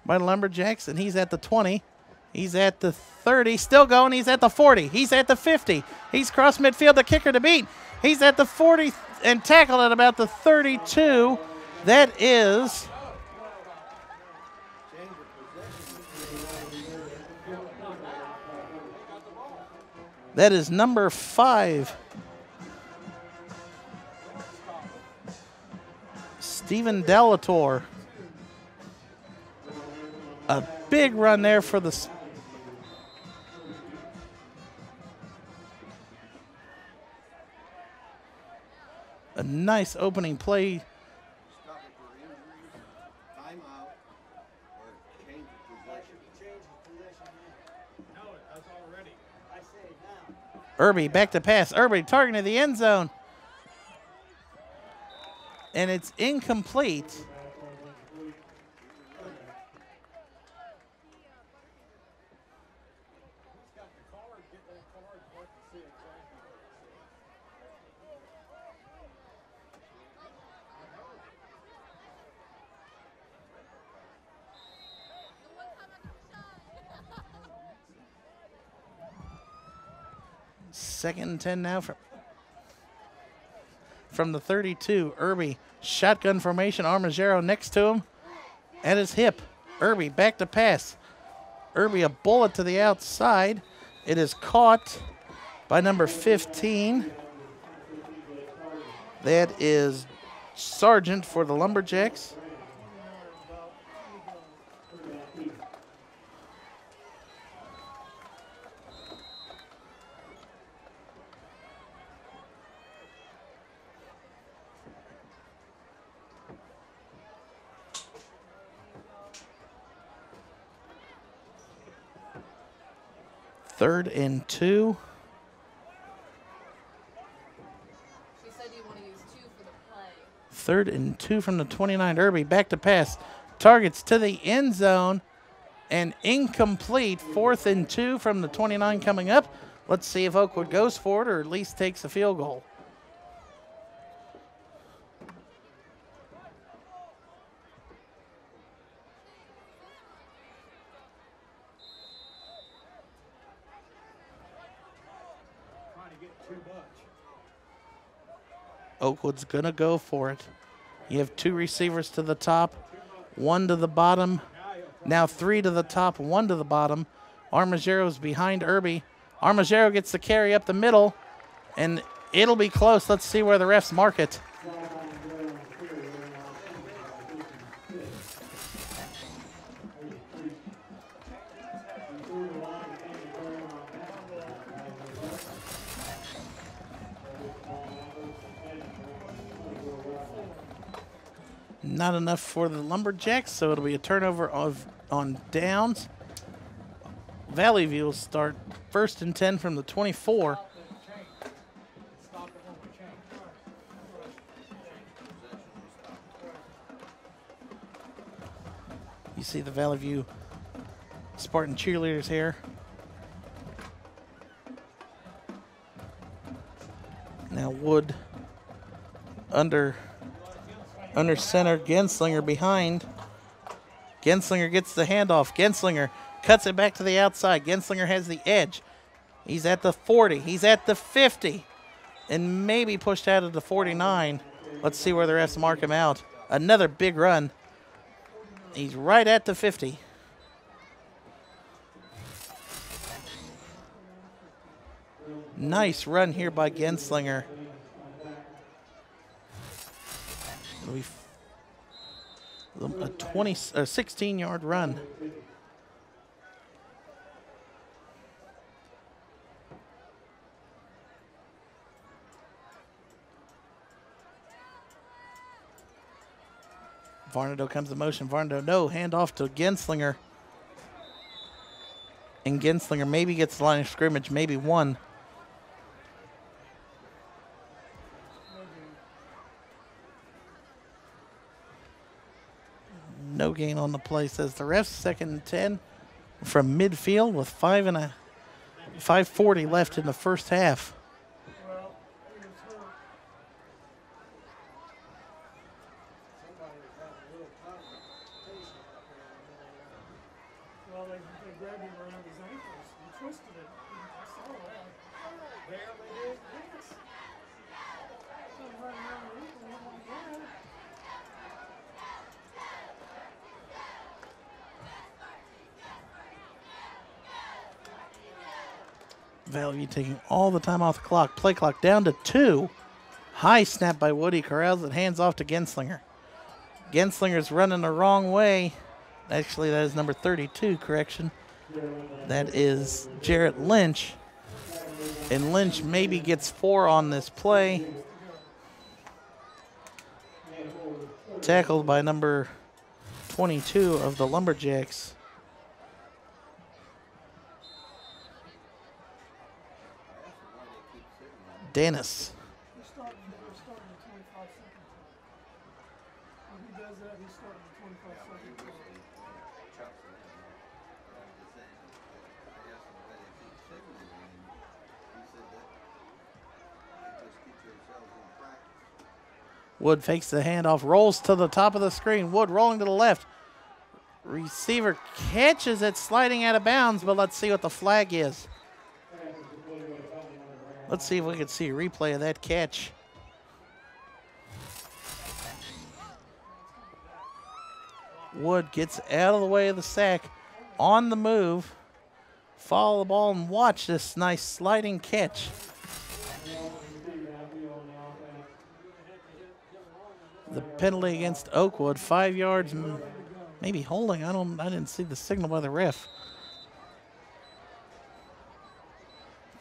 by the Lumberjacks, and he's at the 20. He's at the 30, still going. He's at the 40. He's at the 50. He's crossed midfield, the kicker to beat. He's at the 40 and tackled at about the 32. That is number 5. Steven Delator. A big run there for the a nice opening play. Irby back to pass. Irby targeting the end zone. And it's incomplete. Second and 10 now from the 32. Irby, shotgun formation. Armagero next to him at his hip. Irby back to pass. Irby a bullet to the outside. It is caught by number 15. That is Sargent for the Lumberjacks. Third and 2. She said you want to use 2 for the play. Third and 2 from the 29. Irby back to pass. Targets to the end zone and incomplete. 4th and 2 from the 29 coming up. Let's see if Oakwood goes for it or at least takes a field goal. Oakwood's going to go for it. You have 2 receivers to the top, 1 to the bottom. Now 3 to the top, 1 to the bottom. Armagero's behind Irby. Armagero gets the carry up the middle, and it'll be close. Let's see where the refs mark it. Not enough for the Lumberjacks, so it'll be a turnover on downs. Valley View will start 1st and 10 from the 24. You see the Valley View Spartan cheerleaders here. Now Wood under center, Genslinger behind. Genslinger gets the handoff. Genslinger cuts it back to the outside. Genslinger has the edge. He's at the 40. He's at the 50. And maybe pushed out of the 49. Let's see where the refs mark him out. Another big run. He's right at the 50. Nice run here by Genslinger. A 16-yard run. Varnado comes to motion. Varnado, no. Hand off to Genslinger. And Genslinger maybe gets the line of scrimmage, maybe 1. No gain on the play, says the refs. 2nd and 10 from midfield with 5:40 left in the first half. Well, they grabbed him around his ankles and twisted it. I saw that. There they did. Yes. Valley View taking all the time off the clock. Play clock down to 2. High snap by Woody. Corrals it, hands off to Genslinger. Genslinger's running the wrong way. Actually, that is number 32, correction. That is Jarrett Lynch. And Lynch maybe gets 4 on this play. Tackled by number 22 of the Lumberjacks. Dennis. He's starting at 25 seconds. When he does that, he's starting at 25 seconds. Wood fakes the handoff, rolls to the top of the screen. Wood rolling to the left. Receiver catches it, sliding out of bounds, but let's see what the flag is. Let's see if we can see a replay of that catch. Wood gets out of the way of the sack, on the move. Follow the ball and watch this nice sliding catch. The penalty against Oakwood, 5 yards, maybe holding. I didn't see the signal by the ref.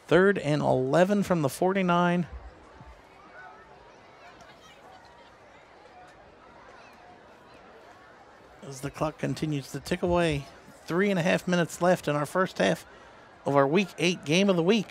3rd and 11 from the 49. As the clock continues to tick away, 3.5 minutes left in our first half of our Week 8 game of the week.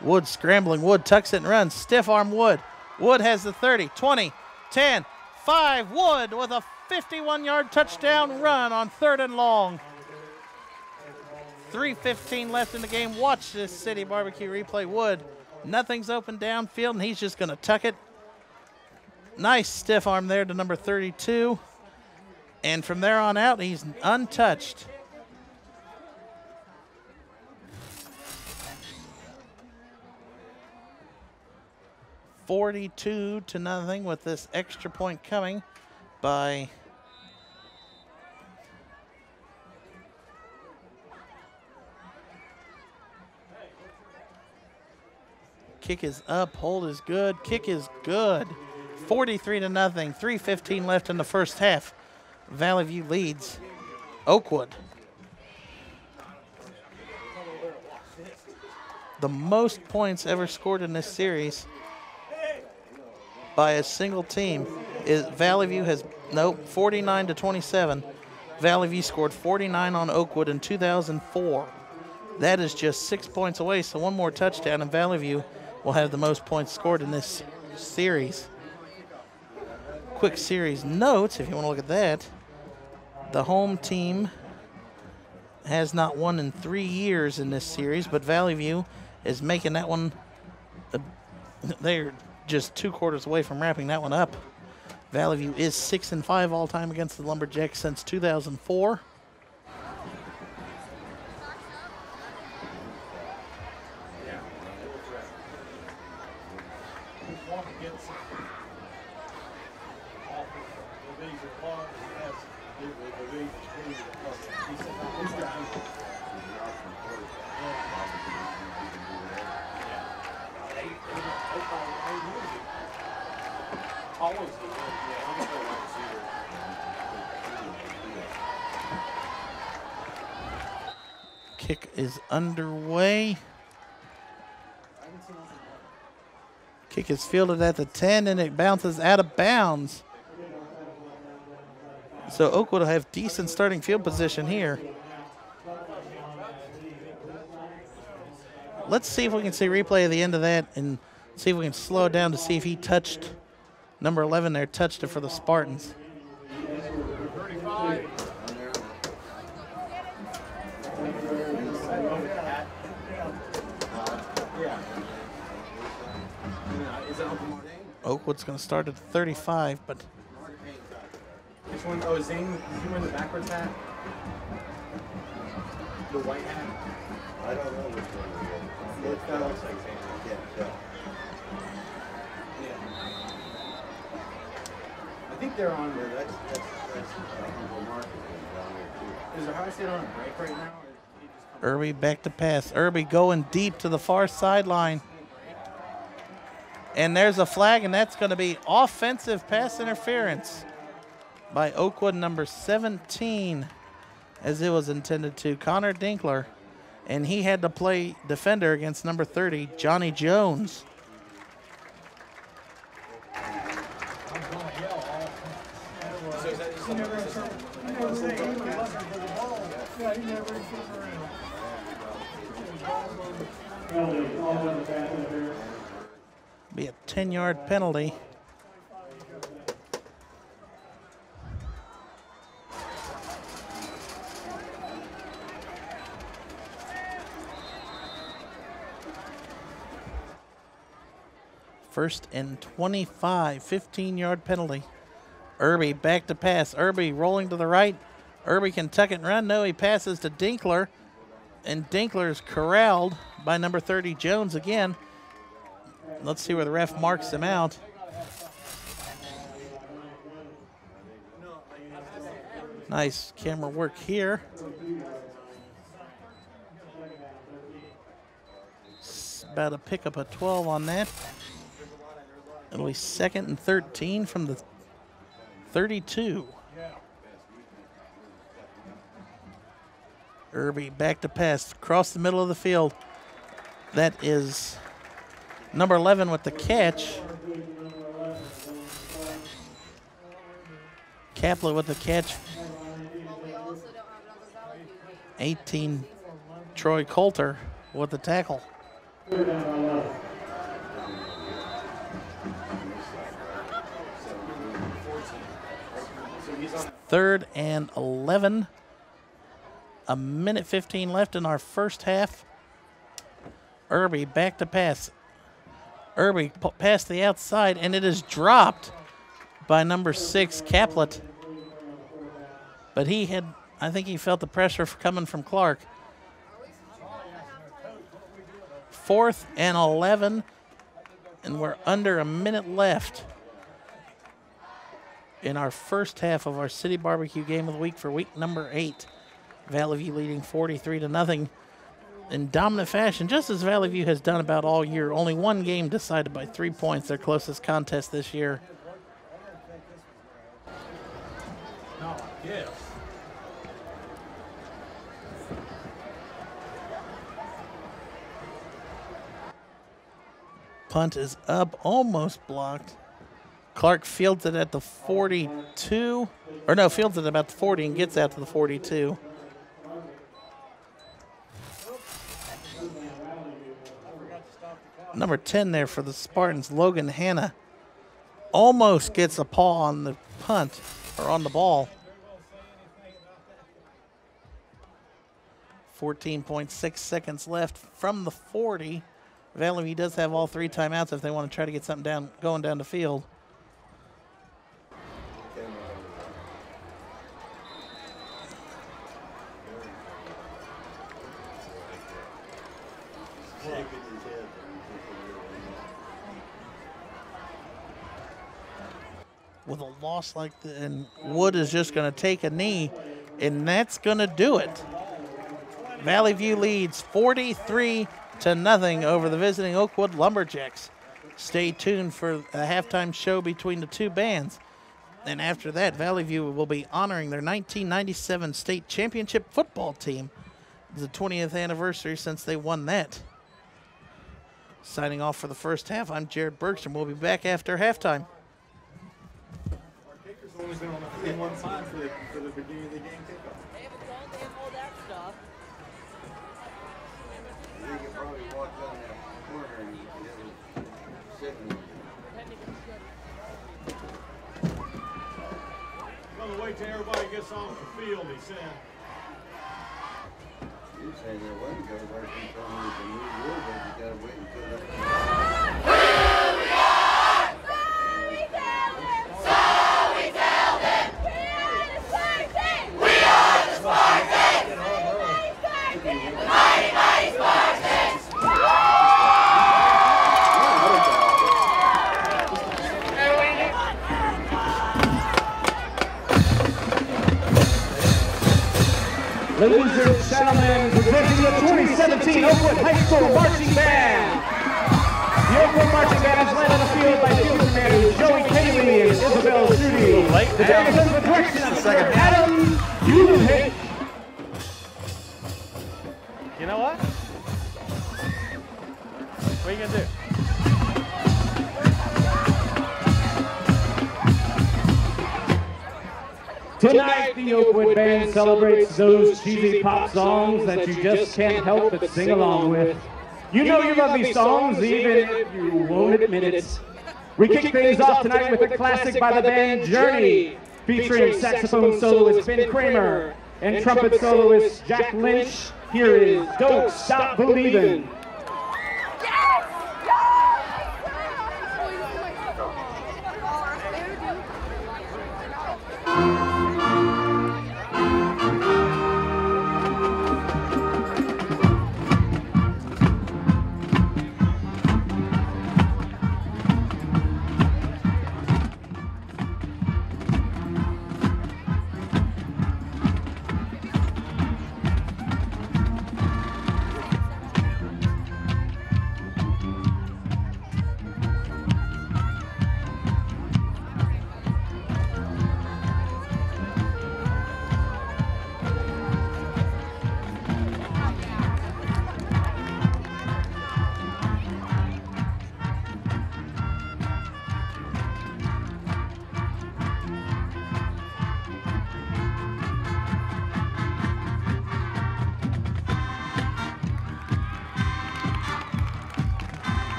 Wood scrambling. Wood tucks it and runs. Stiff arm Wood. Wood has the 30, 20, 10, 5. Wood with a 51-yard touchdown run on 3rd and long. 3:15 left in the game. Watch this City Barbecue replay. Wood, nothing's open downfield, and he's just going to tuck it. Nice stiff arm there to number 32. And from there on out, he's untouched. $42-0 with this extra point coming by kick is up, hold is good, kick is good. 43-0, 3:15 left in the first half. Valley View leads Oakwood. The most points ever scored in this series by a single team is Valley View has, 49-27. Valley View scored 49 on Oakwood in 2004. That is just 6 points away, so one more touchdown and Valley View will have the most points scored in this series. Quick series notes, if you want to look at that. The home team has not won in 3 years in this series, but Valley View is making that one, they're just 2 quarters away from wrapping that one up. Valley View is 6-5 all time against the Lumberjacks since 2004. Kick is underway. Kick is fielded at the 10 and it bounces out of bounds. So Oakwood will have decent starting field position here. Let's see if we can see a replay of the end of that and see if we can slow it down to see if he touched number 11 there, touched it for the Spartans. 35. Oakwood's going to start at 35, but Which one? Oh, Zane, is he wearing the backwards hat? The white hat? I don't know which one it is. It kind of looks like Santa. I can't tell. Yeah. I think they're on. Yeah, that's market down there too. Is the high state on a break right now? Irby back to pass. Irby going deep to the far sideline. And there's a flag, and that's going to be offensive pass interference by Oakwood number 17, as it was intended to, Connor Dinkler. And he had to play defender against number 30, Johnny Jones. Be a 10-yard penalty. First and 25, 15-yard penalty. Irby back to pass. Irby rolling to the right. Irby can tuck it and run. No, he passes to Dinkler. And Dinkler is corralled by number 30, Jones again. Let's see where the ref marks him out. Nice camera work here. It's about to pick up a 12 on that. It'll be 2nd and 13 from the 32. Irby back to pass across the middle of the field. That is number 11 with the catch. Kaplan with the catch. 18, Troy Coulter with the tackle. Third and 11. A minute 15 left in our first half. Irby back to pass. Irby past the outside, and it is dropped by number 6, Caplet. But he had, I think he felt the pressure coming from Clark. 4th and 11, and we're under a minute left in our first half of our City Barbecue Game of the Week for week number 8. Valley View leading 43-0 in dominant fashion, just as Valley View has done about all year. Only one game decided by 3 points, their closest contest this year. Yes. Punt is up, almost blocked. Clark fields it at the 42. Or no, fields it about the 40 and gets out to the 42. Number 10 there for the Spartans, Logan Hanna, almost gets a paw on the punt, or on the ball. 14.6 seconds left from the 40. Valley View does have all 3 timeouts if they want to try to get something going down the field. With a loss like that, and Wood is just going to take a knee, and that's going to do it. Valley View leads 43-0 over the visiting Oakwood Lumberjacks. Stay tuned for a halftime show between the two bands. And after that, Valley View will be honoring their 1997 state championship football team. It's the 20th anniversary since they won that. Signing off for the first half, I'm Jared Bergstrom. We'll be back after halftime. Only been on the field one time for the beginning of the game kickoff. They have a call, they have all that stuff. You could probably walk down that corner and it was sitting. Gonna wait till everybody gets off the field, he said. You say there wasn't go right in front of the new rule, but you gotta wait until that. Ladies and gentlemen, presenting the 2017 Oakwood High School Marching Band. The Oakwood Marching Band is led on the field by field commanders Joey Cayley and Isabel Judy. The band is under the direction of Adam Hewlett. You know what? What are you gonna do? Tonight, the Oakwood Band celebrates those cheesy pop songs that you just can't help but sing along with. You know you love these songs, even if you won't admit it. We kick things off tonight with a classic by the band Journey, featuring saxophone soloist Ben Kramer and trumpet soloist Jack Lynch. Here is Don't Stop Believin'.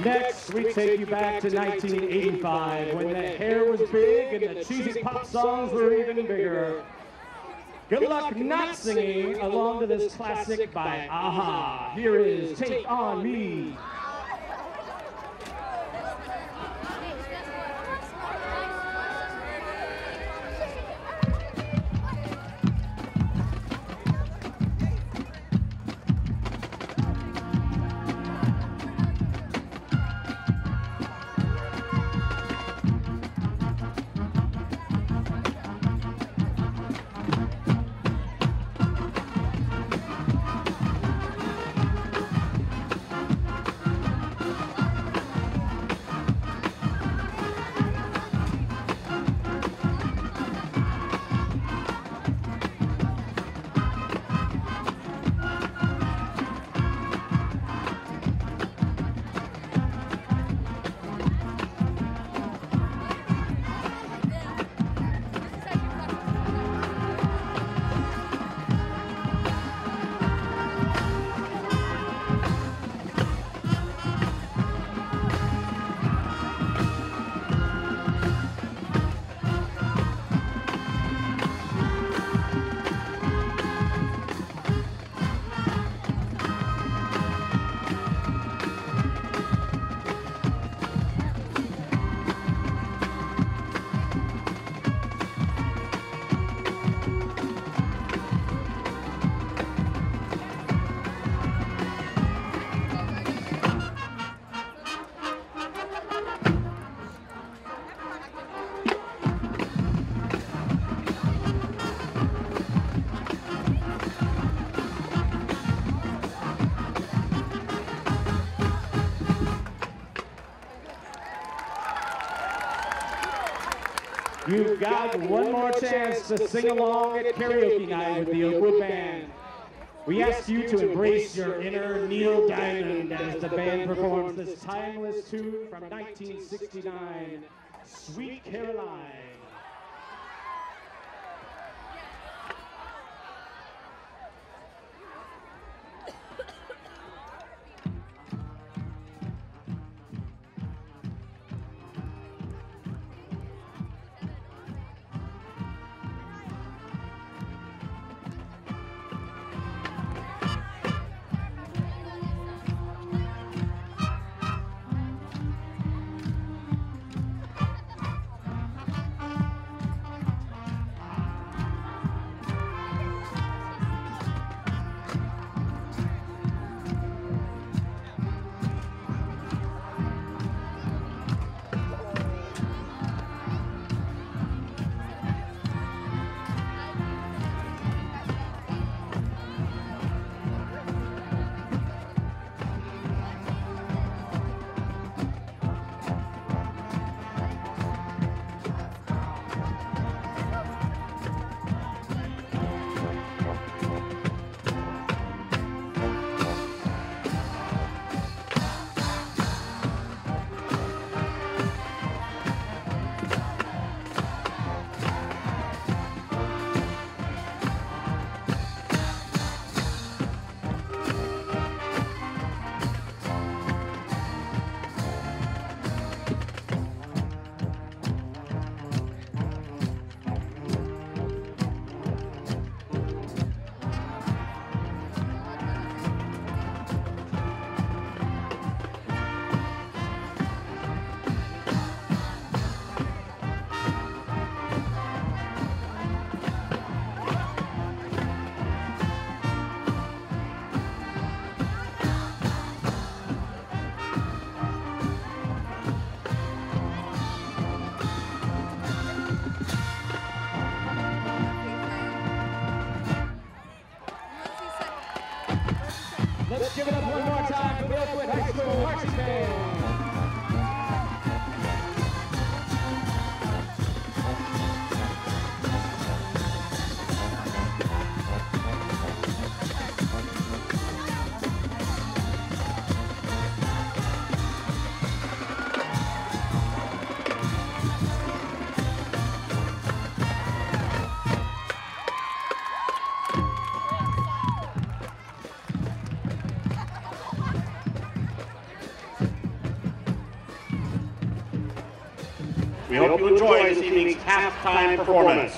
Next, we take you back to 1985 when the hair was big and the cheesy pop songs were even bigger. Good luck not singing along to this classic by Aha. Here is Take On Me. You've got one more chance to sing along at karaoke night with the Oakwood Band. We ask you to embrace your inner Neil Diamond as the band performs this timeless tune from 1969, Sweet Caroline. Let's give it up one more time for the Oakwood High School Marching Band. We hope you enjoy this evening's halftime performance.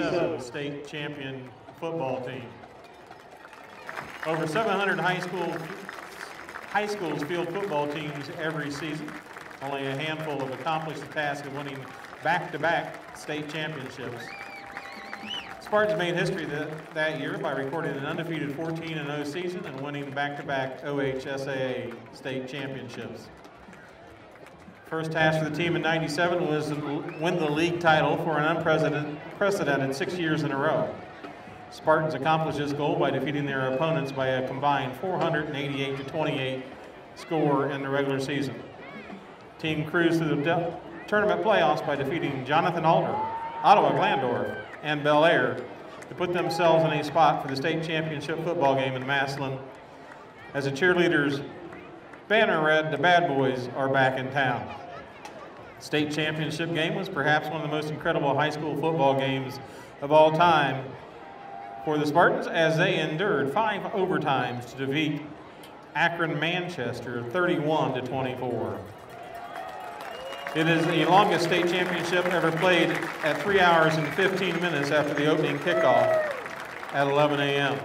1997 state champion football team. Over 700 high schools field football teams every season. Only a handful have accomplished the task of winning back-to-back state championships. Spartans made history that year by recording an undefeated 14-0 season and winning back-to-back OHSAA state championships. First task for the team in '97 was to win the league title for an unprecedented 6 years in a row. Spartans accomplished this goal by defeating their opponents by a combined 488-28 score in the regular season. The team cruised through the tournament playoffs by defeating Jonathan Alder, Ottawa Glandorf, and Bel Air to put themselves in a spot for the state championship football game in Massillon. As the cheerleaders' banner read, "The Bad Boys are back in town." The state championship game was perhaps one of the most incredible high school football games of all time for the Spartans, as they endured 5 overtimes to defeat Akron Manchester 31-24. It is the longest state championship ever played at 3 hours and 15 minutes after the opening kickoff at 11 a.m.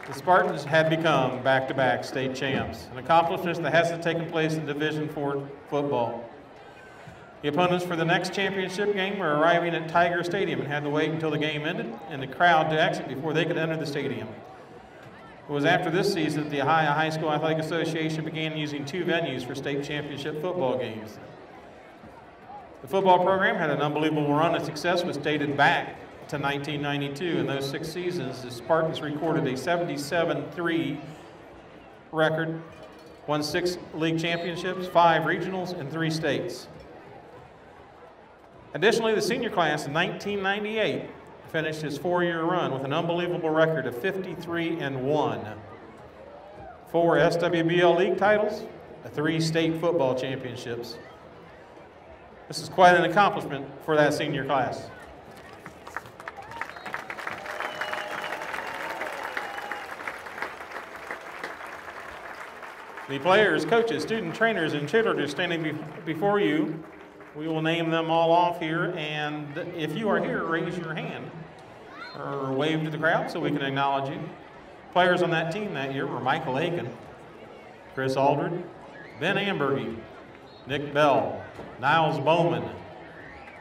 The Spartans had become back-to-back state champs, an accomplishment that hasn't taken place in Division IV football. The opponents for the next championship game were arriving at Tiger Stadium and had to wait until the game ended and the crowd to exit before they could enter the stadium. It was after this season that the Ohio High School Athletic Association began using 2 venues for state championship football games. The football program had an unbelievable run of success, which dated back to 1992. In those 6 seasons, the Spartans recorded a 77-3 record, won 6 league championships, 5 regionals, and 3 states. Additionally, the senior class in 1998 finished his 4-year run with an unbelievable record of 53-1. 4 SWBL league titles, 3 state football championships. This is quite an accomplishment for that senior class. The players, coaches, student trainers, and cheerleaders standing before you, we will name them all off here, and if you are here, raise your hand or wave to the crowd so we can acknowledge you. Players on that team that year were Michael Aiken, Chris Aldred, Ben Ambergy, Nick Bell, Niles Bowman,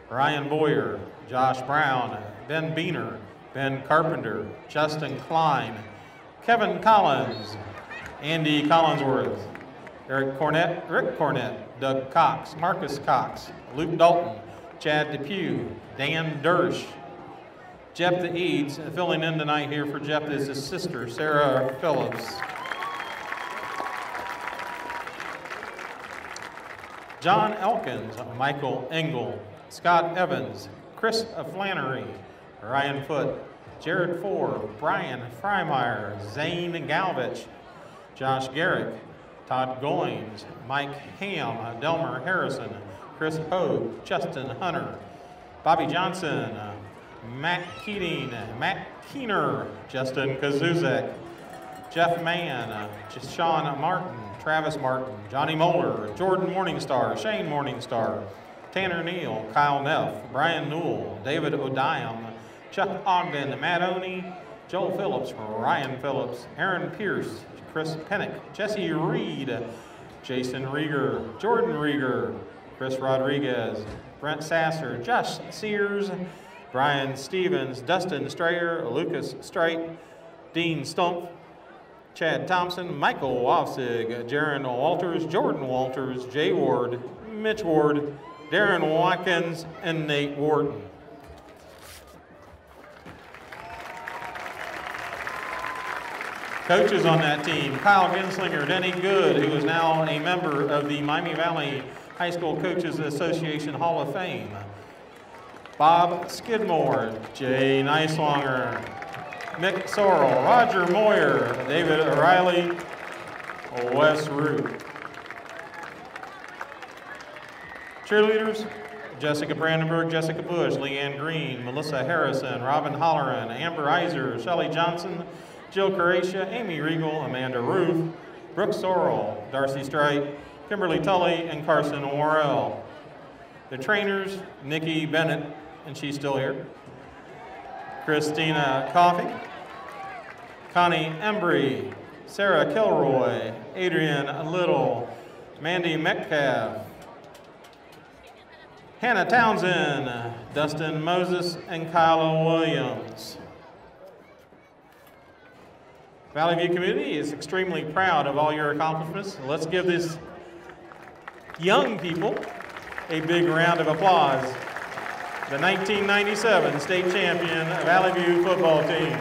Ryan Boyer, Josh Brown, Ben Beener, Ben Carpenter, Justin Klein, Kevin Collins, Andy Collinsworth, Eric Cornett, Rick Cornett, Doug Cox, Marcus Cox, Luke Dalton, Chad Depew, Dan Dersh, Jephthah Eads. Filling in tonight here for Jephthah is his sister, Sarah Phillips. John Elkins, Michael Engel, Scott Evans, Chris Flannery, Ryan Foote, Jared Ford, Brian Freimeyer, Zane Galvich, Josh Garrick, Todd Goins, Mike Ham, Delmer Harrison, Chris Hogue, Justin Hunter, Bobby Johnson, Matt Keating, Matt Keener, Justin Kazuzek, Jeff Mann, Sean Martin, Travis Martin, Johnny Moeller, Jordan Morningstar, Shane Morningstar, Tanner Neal, Kyle Neff, Brian Newell, David Odiam, Chuck Ogden, Matt Oney, Joel Phillips, Ryan Phillips, Aaron Pierce, Chris Pennick, Jesse Reed, Jason Rieger, Jordan Rieger, Chris Rodriguez, Brent Sasser, Josh Sears, Brian Stevens, Dustin Strayer, Lucas Strite, Dean Stumpf, Chad Thompson, Michael Wofsig, Jaron Walters, Jordan Walters, Jay Ward, Mitch Ward, Darren Watkins, and Nate Wharton. Coaches on that team: Kyle Genslinger, Denny Good, who is now a member of the Miami Valley High School Coaches Association Hall of Fame; Bob Skidmore, Jay Neislonger, Mick Sorrell, Roger Moyer, David O'Reilly, Wes Root. Cheerleaders: Jessica Brandenburg, Jessica Bush, Leanne Green, Melissa Harrison, Robin Holleran, Amber Iser, Shelley Johnson, Jill Caracia, Amy Regal, Amanda Roof, Brooke Sorrell, Darcy Strite, Kimberly Tully, and Carson Worrell. The trainers: Nikki Bennett and she's still here. Christina Coffey, Connie Embry, Sarah Kilroy, Adrian Little, Mandy Metcalf, Hannah Townsend, Dustin Moses, and Kyla Williams. Valley View community is extremely proud of all your accomplishments. Let's give these young people a big round of applause. The 1997 state champion Valley View football team.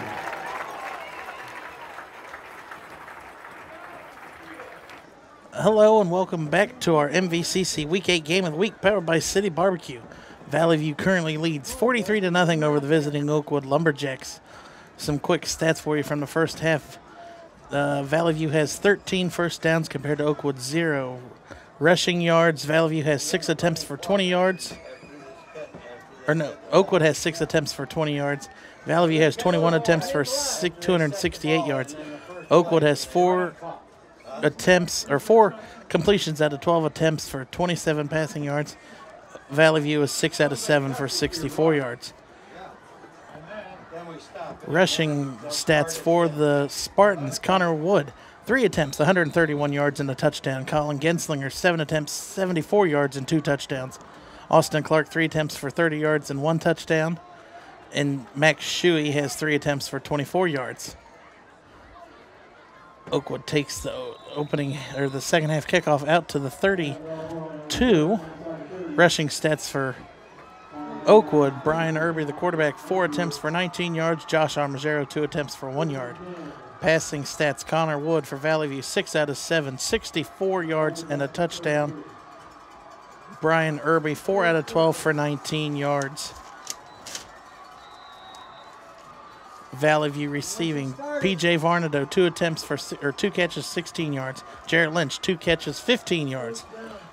Hello and welcome back to our MVCC Week 8 Game of the Week powered by City Barbecue. Valley View currently leads 43-0 over the visiting Oakwood Lumberjacks. Some quick stats for you from the first half. Valley View has 13 first downs compared to Oakwood 0. Rushing yards, Valley View has 6 attempts for 20 yards. Oakwood has 6 attempts for 20 yards. Valley View has 21 attempts for 268 yards. Oakwood has 4 completions out of 12 attempts for 27 passing yards. Valley View is 6 out of 7 for 64 yards. Rushing stats for the Spartans, Connor Wood, 3 attempts, 131 yards and a touchdown. Colin Genslinger, 7 attempts, 74 yards and 2 touchdowns. Austin Clark, 3 attempts for 30 yards and 1 touchdown. And Max Shuey has 3 attempts for 24 yards. Oakwood takes the second half kickoff out to the 32. Rushing stats for Oakwood, Brian Irby, the quarterback, 4 attempts for 19 yards. Josh Armagero, 2 attempts for 1 yard. Passing stats, Connor Wood for Valley View, 6 out of 7, 64 yards and a touchdown. Brian Irby, 4 out of 12 for 19 yards. Valley View receiving, P.J. Varnado, 2 catches, 16 yards. Jarrett Lynch, 2 catches, 15 yards.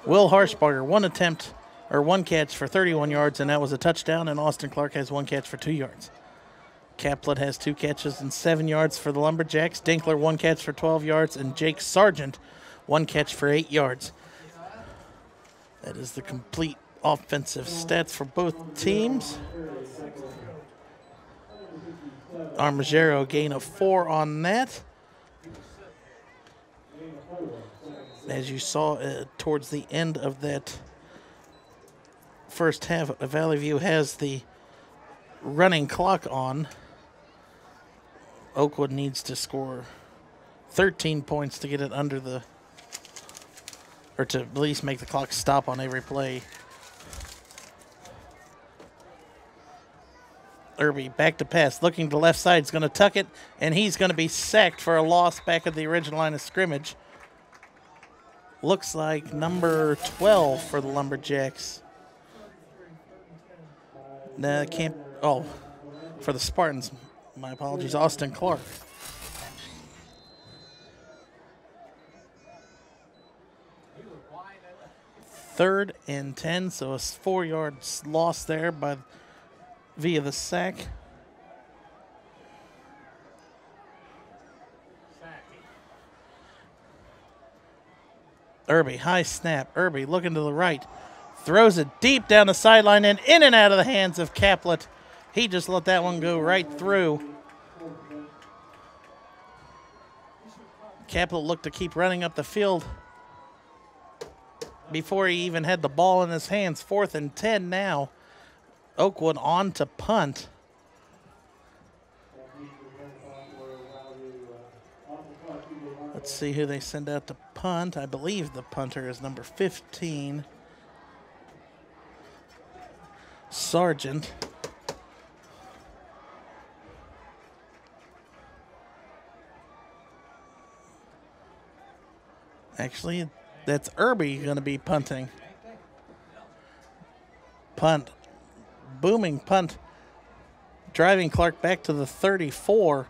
Will Harshbarger, 1 catch for 31 yards, and that was a touchdown, and Austin Clark has 1 catch for 2 yards. Caplet has 2 catches and 7 yards for the Lumberjacks. Dinkler, 1 catch for 12 yards, and Jake Sargent, 1 catch for 8 yards. That is the complete offensive stats for both teams. Armagero, gain of 4 on that. As you saw towards the end of that first half, Valley View has the running clock on. Oakwood needs to score 13 points to get it under or to at least make the clock stop on every play. Irby back to pass, looking to the left side, is going to tuck it, and he's going to be sacked for a loss back at the original line of scrimmage. Looks like number 12 for the Lumberjacks. No, can't. Oh, for the Spartans. My apologies, Austin Clark. Third and 10, so a 4-yard loss there via the sack. Irby, high snap. Irby looking to the right. Throws it deep down the sideline and in and out of the hands of Caplet. He just let that one go right through. Caplet looked to keep running up the field before he even had the ball in his hands. 4th and 10 now. Oakwood on to punt. Let's see who they send out to punt. I believe the punter is number 15. Sargent. Actually, that's Irby going to be punting. Punt. Booming punt. Driving Clark back to the 34.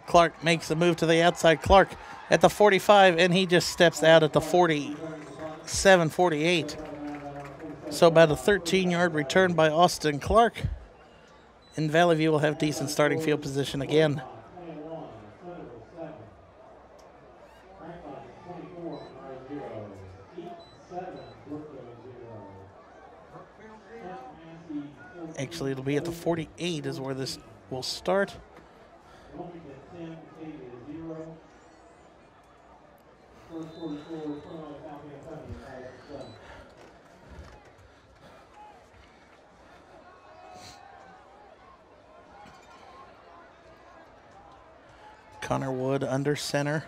Clark makes a move to the outside. Clark at the 45, and he just steps out at the 47, 48. So about a 13-yard return by Austin Clark. And Valley View will have decent starting field position again. Actually, it'll be at the 48 is where this will start. Connor Wood under center.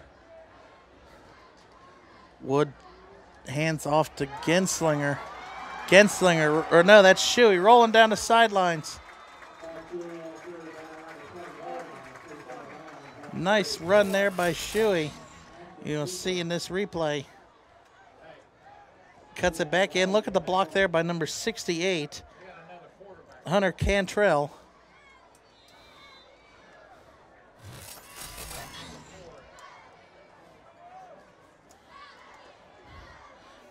Wood hands off to Genslinger. Genslinger, or no, that's Shuey rolling down the sidelines. Nice run there by Shuey. You'll see in this replay. Cuts it back in. Look at the block there by number 68, Hunter Cantrell.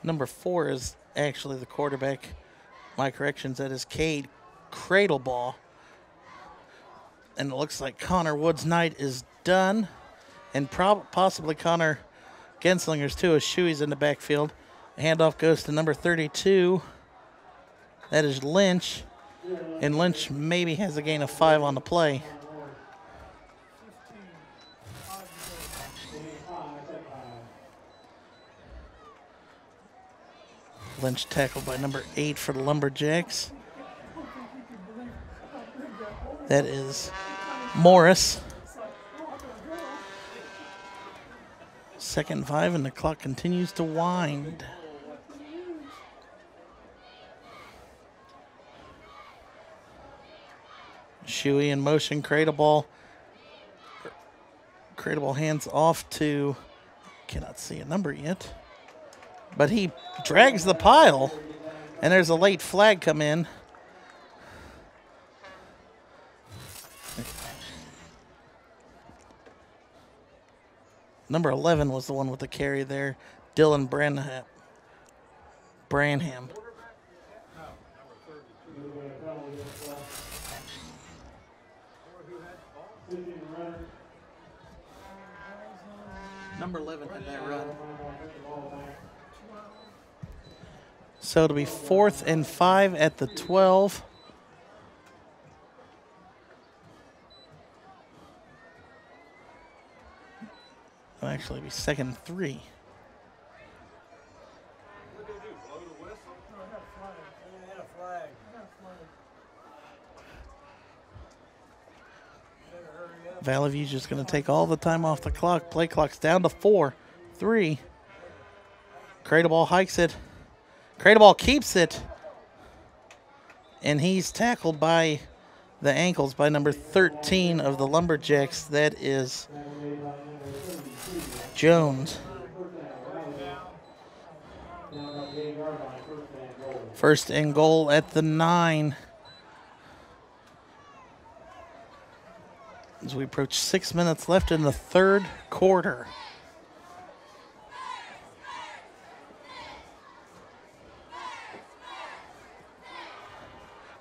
Number 4 is actually the quarterback. My corrections, that is Cade Cradleball. And it looks like Connor Wood's night is done. And possibly Connor Genslinger's too, as Shuey's in the backfield. Handoff goes to number 32. That is Lynch. And Lynch maybe has a gain of 5 on the play. Lynch tackled by number 8 for the Lumberjacks. That is Morris. 2nd and 5, and the clock continues to wind. Shuey in motion, Cradleball. Cradleball hands off to, cannot see a number yet, but he drags the pile, and there's a late flag come in. Number 11 was the one with the carry there, Dylan Branham. Number 11 had that run. So it'll be 4th and 5 at the 12. It'll actually be 2nd and 3. Valley View's just going to take all the time off the clock. Play clock's down to 4, 3. Cradleball hikes it. Cradleball keeps it. And he's tackled by the ankles by number 13 of the Lumberjacks. That is Jones. 1st and goal at the 9. As we approach 6 minutes left in the 3rd quarter.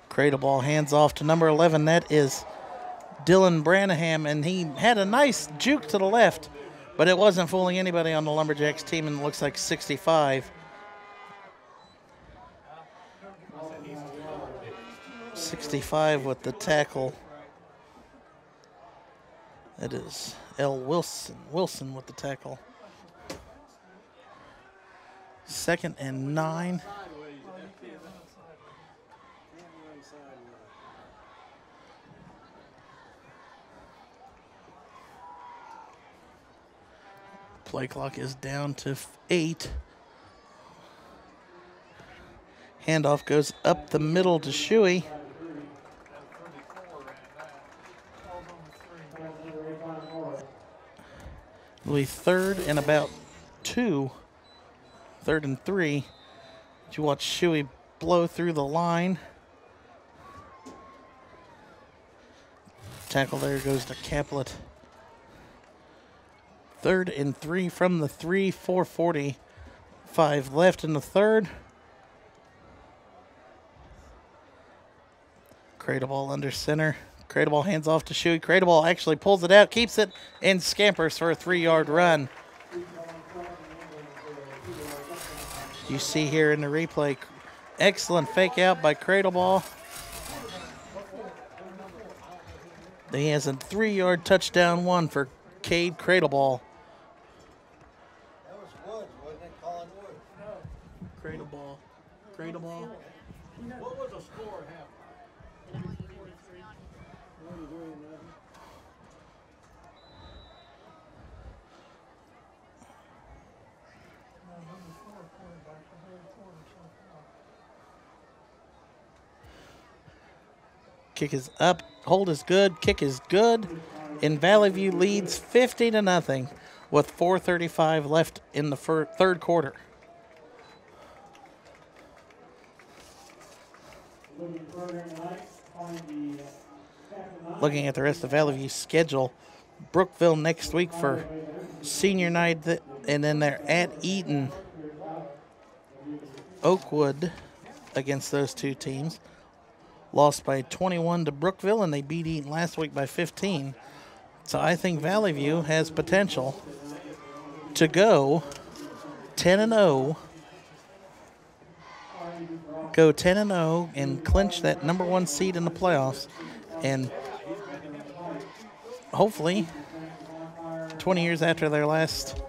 Cradleball hands off to number 11. That is Dylan Branham, and he had a nice juke to the left, but it wasn't fooling anybody on the Lumberjacks team, and it looks like 65. 65 with the tackle. That is L. Wilson with the tackle. 2nd and 9. Play clock is down to 8. Handoff goes up the middle to Shuey. It'll be 3rd and about 2. 3rd and 3. You watch Shuey blow through the line. Tackle there goes to Caplet. 3rd and 3 from the 3, 4:45 left in the 3rd. Cradleball under center. Cradleball hands off to Shuey. Cradleball actually pulls it out, keeps it, and scampers for a 3-yard run. You see here in the replay, Excellent fake out by Cradleball. He has a 3-yard touchdown one for Cade Cradleball. That was Woods, wasn't it? Colin Woods. Cradleball. Cradleball. What was the score at halftime? 43. Kick is up. Hold is good. Kick is good. And Valley View leads 50-0 with 4:35 left in the third quarter. Looking at the rest of Valley View's schedule, Brookville next week for senior night, and then they're at Eaton. Oakwood against those two teams. Lost by 21 to Brookville, and they beat Eaton last week by 15. So I think Valley View has potential to go 10-0. Go 10-0 and clinch that #1 seed in the playoffs. And hopefully, 20 years after their last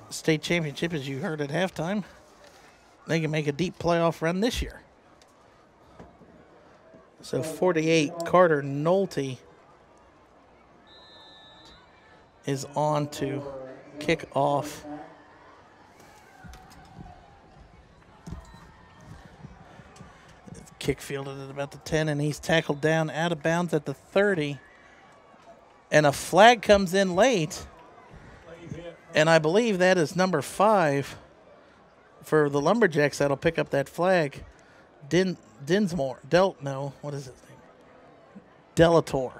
state championship, as you heard at halftime, they can make a deep playoff run this year. So 48, Carter Nolte is on to kick off. Kick fielded at about the 10, and he's tackled down out of bounds at the 30. And a flag comes in late. And I believe that is number 5 for the Lumberjacks that'll pick up that flag. Dinsmore. What is his name? Delator.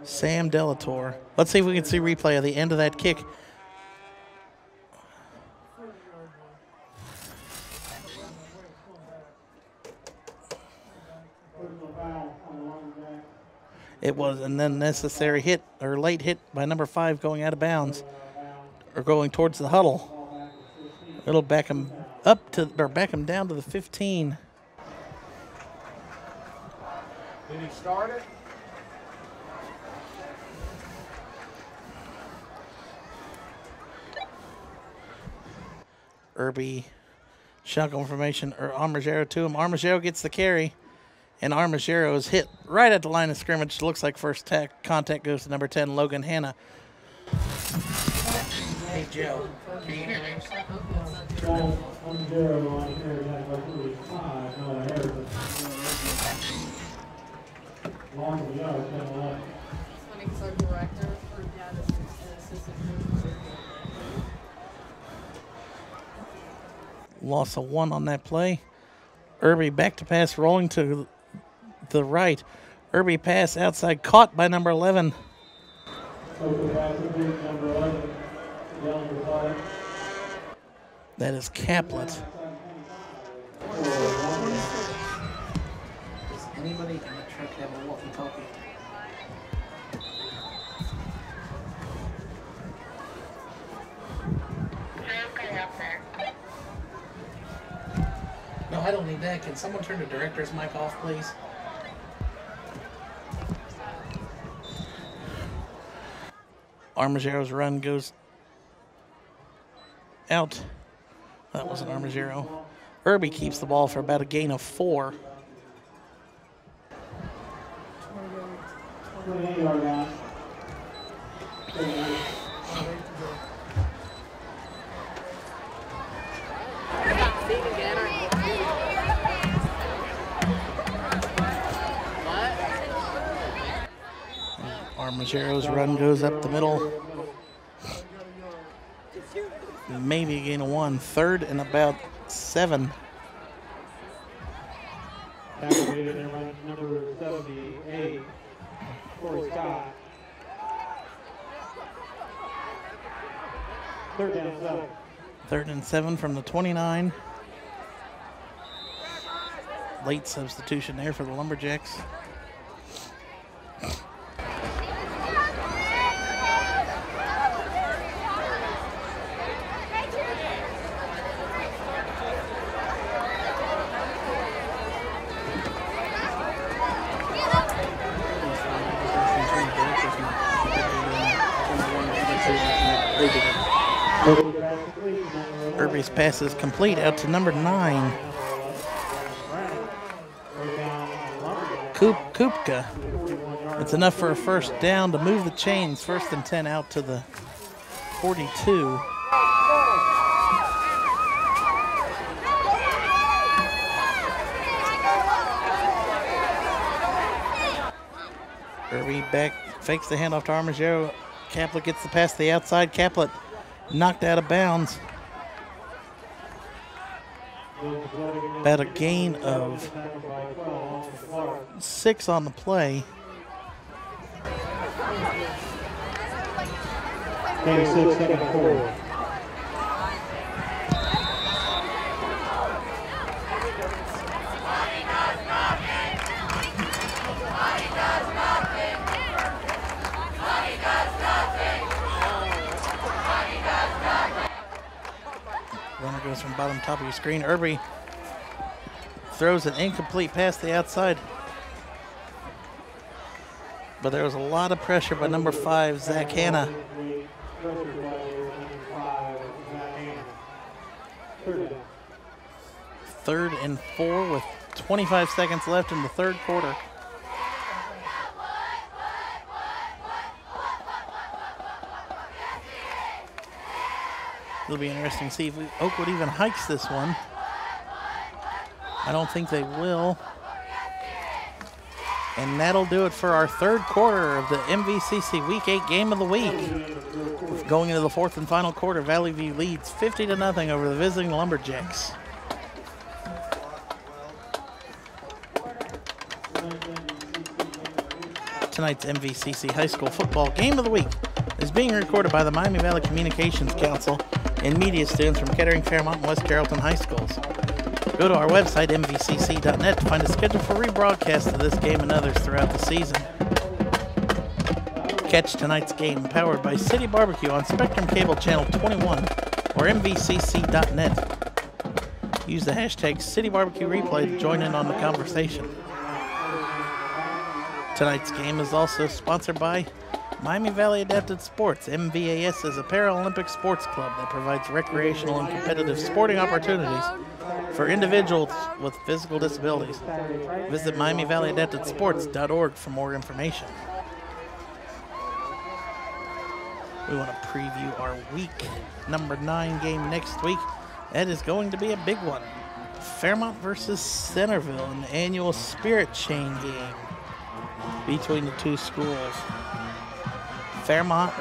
Sam Delator. Let's see if we can see replay of the end of that kick. It was an unnecessary hit or late hit by number 5 going out of bounds or going towards the huddle. It'll back him up to, or back him down to the 15. Did he start it? Irby, shotgun formation, or Armagero to him. Armagero gets the carry, and Armagero is hit right at the line of scrimmage. Looks like first contact goes to number 10, Logan Hanna. Hey, Joe, can you hear me? Funny because our director, her dad is an assistant coach. Loss of 1 on that play. Irby back to pass, rolling to the right. Irby pass outside, caught by number 11. That is Caplet. Does anybody in the truck have a walkie-talkie? No, I don't need that. Can someone turn the director's mic off, please? Armagero's run goes out. That wasn't Armagero. Irby keeps the ball for about a gain of 4. Armagero's run goes up the middle. Maybe a gain of 1. 3rd and about 7. Activated in number 78, Corey Scott. 3rd down 7. 3rd and 7 from the 29. Late substitution there for the Lumberjacks. Irby's pass is complete out to number 9. Kupka. It's enough for a first down to move the chains. 1st and 10 out to the 42. Irby back, fakes the handoff to Armagero. Caplet gets the pass to the outside. Caplet knocked out of bounds. About a gain of 6 on the play. Runner goes from bottom top of your screen. Irby throws an incomplete pass to the outside. But there was a lot of pressure by number 5, Zach Hanna. 3rd and 4 with 25 seconds left in the 3rd quarter. It'll be interesting to see if Oakwood even hikes this one. I don't think they will. And that'll do it for our 3rd quarter of the MVCC Week 8 Game of the Week. Going into the 4th and final quarter, Valley View leads 50-0 over the visiting Lumberjacks. Tonight's MVCC High School Football Game of the Week is being recorded by the Miami Valley Communications Council and media students from Kettering, Fairmont, and West Carrollton High Schools. Go to our website, mvcc.net, to find a schedule for rebroadcasts of this game and others throughout the season. Catch tonight's game powered by City Barbecue on Spectrum Cable Channel 21 or mvcc.net. Use the hashtag CityBarbecueReplay to join in on the conversation. Tonight's game is also sponsored by Miami Valley Adapted Sports. MVAS is a Paralympic sports club that provides recreational and competitive sporting opportunities for individuals with physical disabilities. Visit MiamiValleyAdaptedSports.org for more information. We want to preview our week number 9 game next week. That is going to be a big one. Fairmont versus Centerville, an annual Spirit Chain game between the two schools. Fairmont,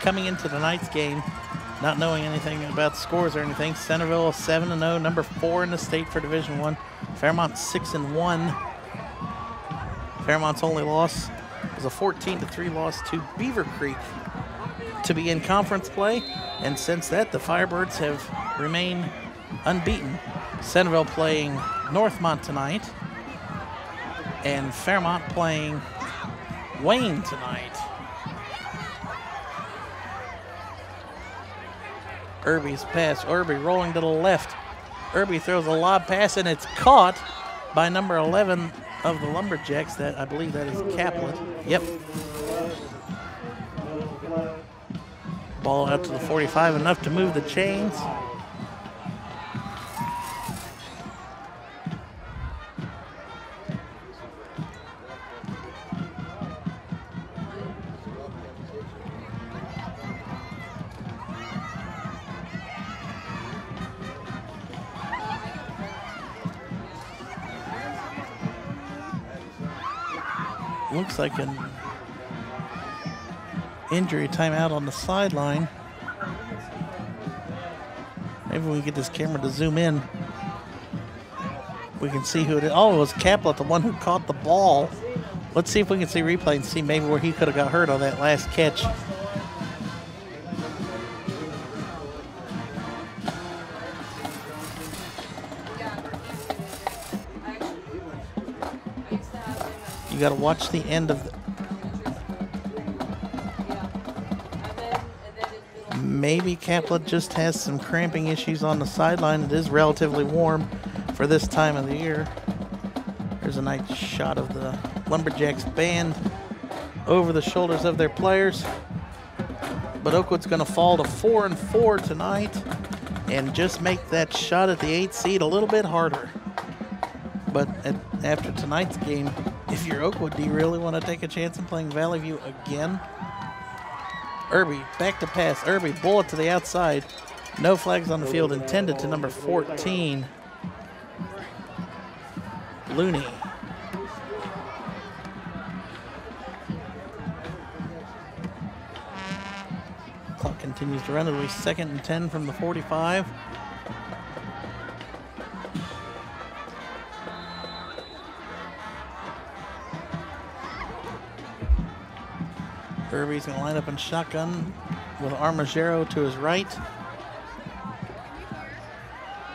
coming into tonight's game, not knowing anything about scores or anything. Centerville 7-0, number 4 in the state for Division I. Fairmont 6-1. Fairmont's only loss was a 14-3 loss to Beaver Creek to be in conference play, and since that, the Firebirds have remained unbeaten. Centerville playing Northmont tonight, and Fairmont playing Wayne tonight. Irby's pass. Irby rolling to the left. Irby throws a lob pass, and it's caught by number 11 of the Lumberjacks. That, I believe that is Caplet. Yep. Ball out to the 45, enough to move the chains. Looks like an injury timeout on the sideline. Maybe we can get this camera to zoom in. We can see who it is. Oh, it was Caplet, the one who caught the ball. Let's see if we can see replay and see maybe where he could have got hurt on that last catch. You got to watch the end of the... Maybe Caplet just has some cramping issues on the sideline. It is relatively warm for this time of the year. There's a nice shot of the Lumberjacks band over the shoulders of their players. but Oakwood's going to fall to 4-4 tonight and just make that shot at the 8th seed a little bit harder. But after tonight's game, if you're Oakwood, do you really want to take a chance in playing Valley View again? Irby, back to pass. Irby, bullet to the outside. No flags on the field, intended to number 14, Looney. Clock continues to run. It'll be 2nd and 10 from the 45. Irby's going to line up in shotgun with Armagero to his right.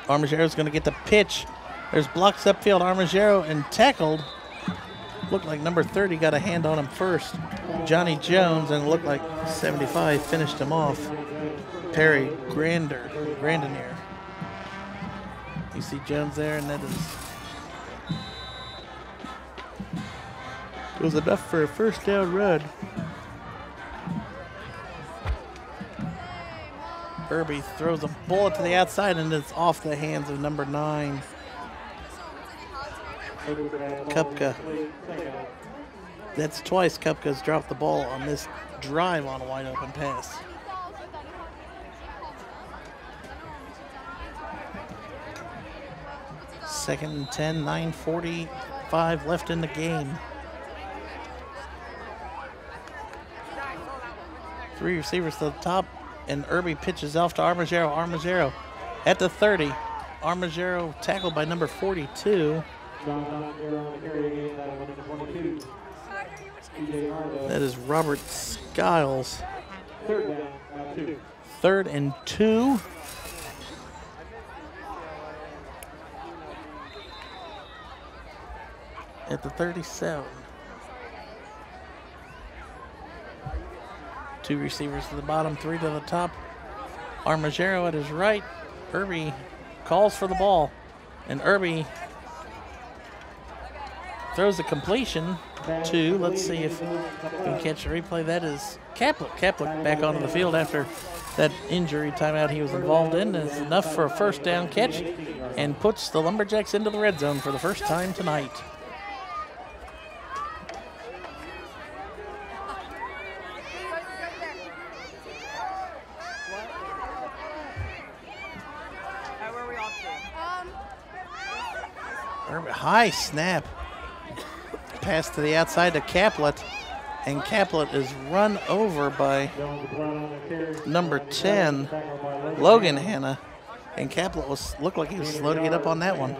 Armagero's going to get the pitch. There's blocks upfield. Armagero and tackled. Looked like number 30 got a hand on him first. Johnny Jones, and it looked like 75 finished him off. Perry Grandenier. You see Jones there, and that was enough for a first down run. Irby throws a bullet to the outside, and it's off the hands of number 9, Kupka. That's twice Kupka's dropped the ball on this drive on a wide open pass. Second and 10, 9:45 left in the game. 3 receivers to the top, and Irby pitches off to Armagero. Armagero at the 30. Armagero tackled by number 42. That is Robert Skiles. 3rd and 2. At the 37. 2 receivers to the bottom, 3 to the top. Armagero at his right. Irby calls for the ball, and Irby throws a completion to, let's see if we can catch a replay. That is Kaplik. Kaplik back onto the field after that injury timeout he was involved in. It's enough for a first down catch and puts the Lumberjacks into the red zone for the first time tonight. High snap. Pass to the outside to Caplet, and Caplet is run over by number 10, Logan Hanna, and Caplet looked like he was slow to get up on that one.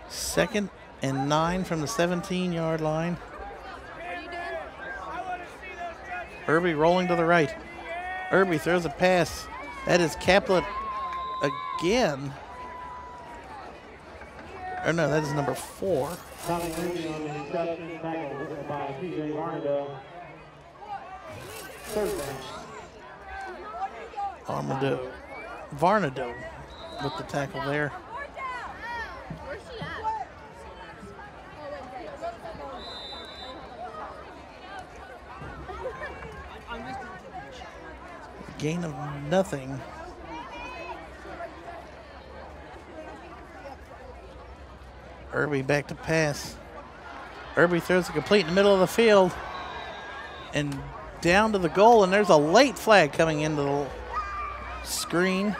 Second and 9 from the 17-yard line. Irby rolling to the right. Irby throws a pass. That is Caplet again. Or no, that is number 4. Varnado with the tackle there. Gain of nothing. Irby back to pass. Irby throws it complete in the middle of the field and down to the goal, and there's a late flag coming into the screen.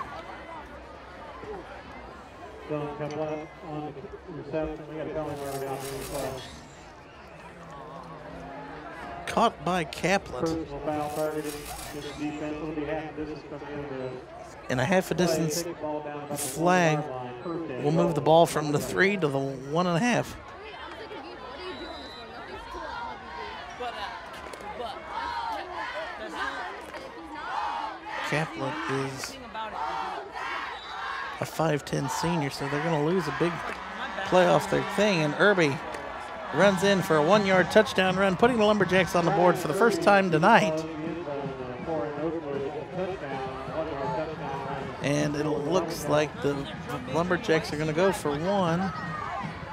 Caught by Caplet. And a half a distance flag will move the ball from the 3 to the 1.5. Caplet is a 5'10" senior, so they're going to lose a big play off their thing, and Irby runs in for a 1-yard touchdown run, putting the Lumberjacks on the board for the first time tonight. And it looks like the Lumberjacks are going to go for 1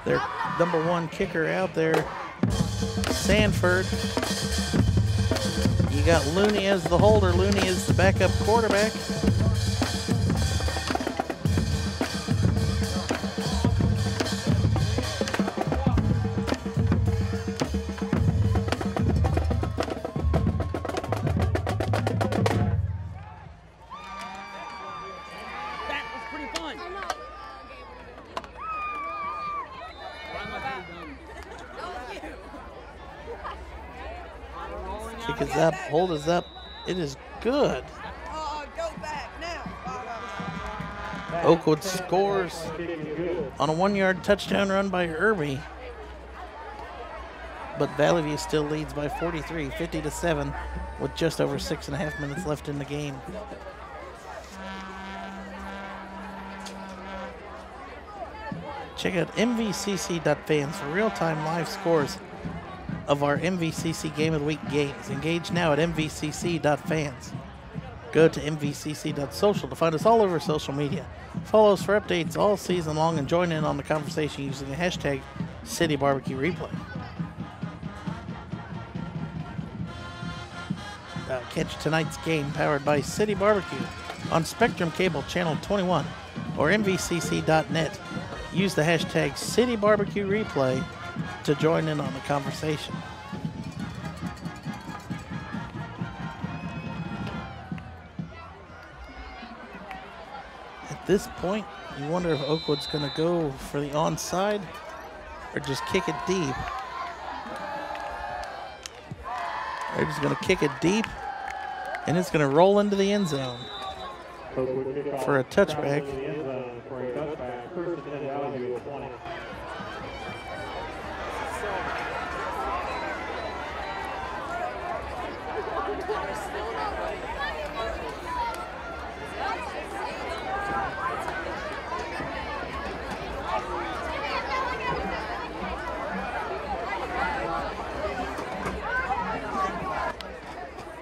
Their #1 kicker out there, Sanford. You got Looney as the holder. Looney is the backup quarterback. Kick is up, hold is up. It is good. Go back now. Oakwood scores on a 1-yard touchdown run by Irby. But Valley View still leads by 43, 50-7, with just over 6.5 minutes left in the game. Check out mvcc.fans for real-time live scores of our MVCC Game of the Week games. Engage now at mvcc.fans. Go to mvcc.social to find us all over social media. Follow us for updates all season long and join in on the conversation using the hashtag CityBarbecueReplay. Catch tonight's game powered by City Barbecue on Spectrum Cable Channel 21 or mvcc.net. Use the hashtag CityBarbecueReplay to join in on the conversation. At this point, you wonder if Oakwood's going to go for the onside or just kick it deep. They're just going to kick it deep, and it's going to roll into the end zone for a touchback.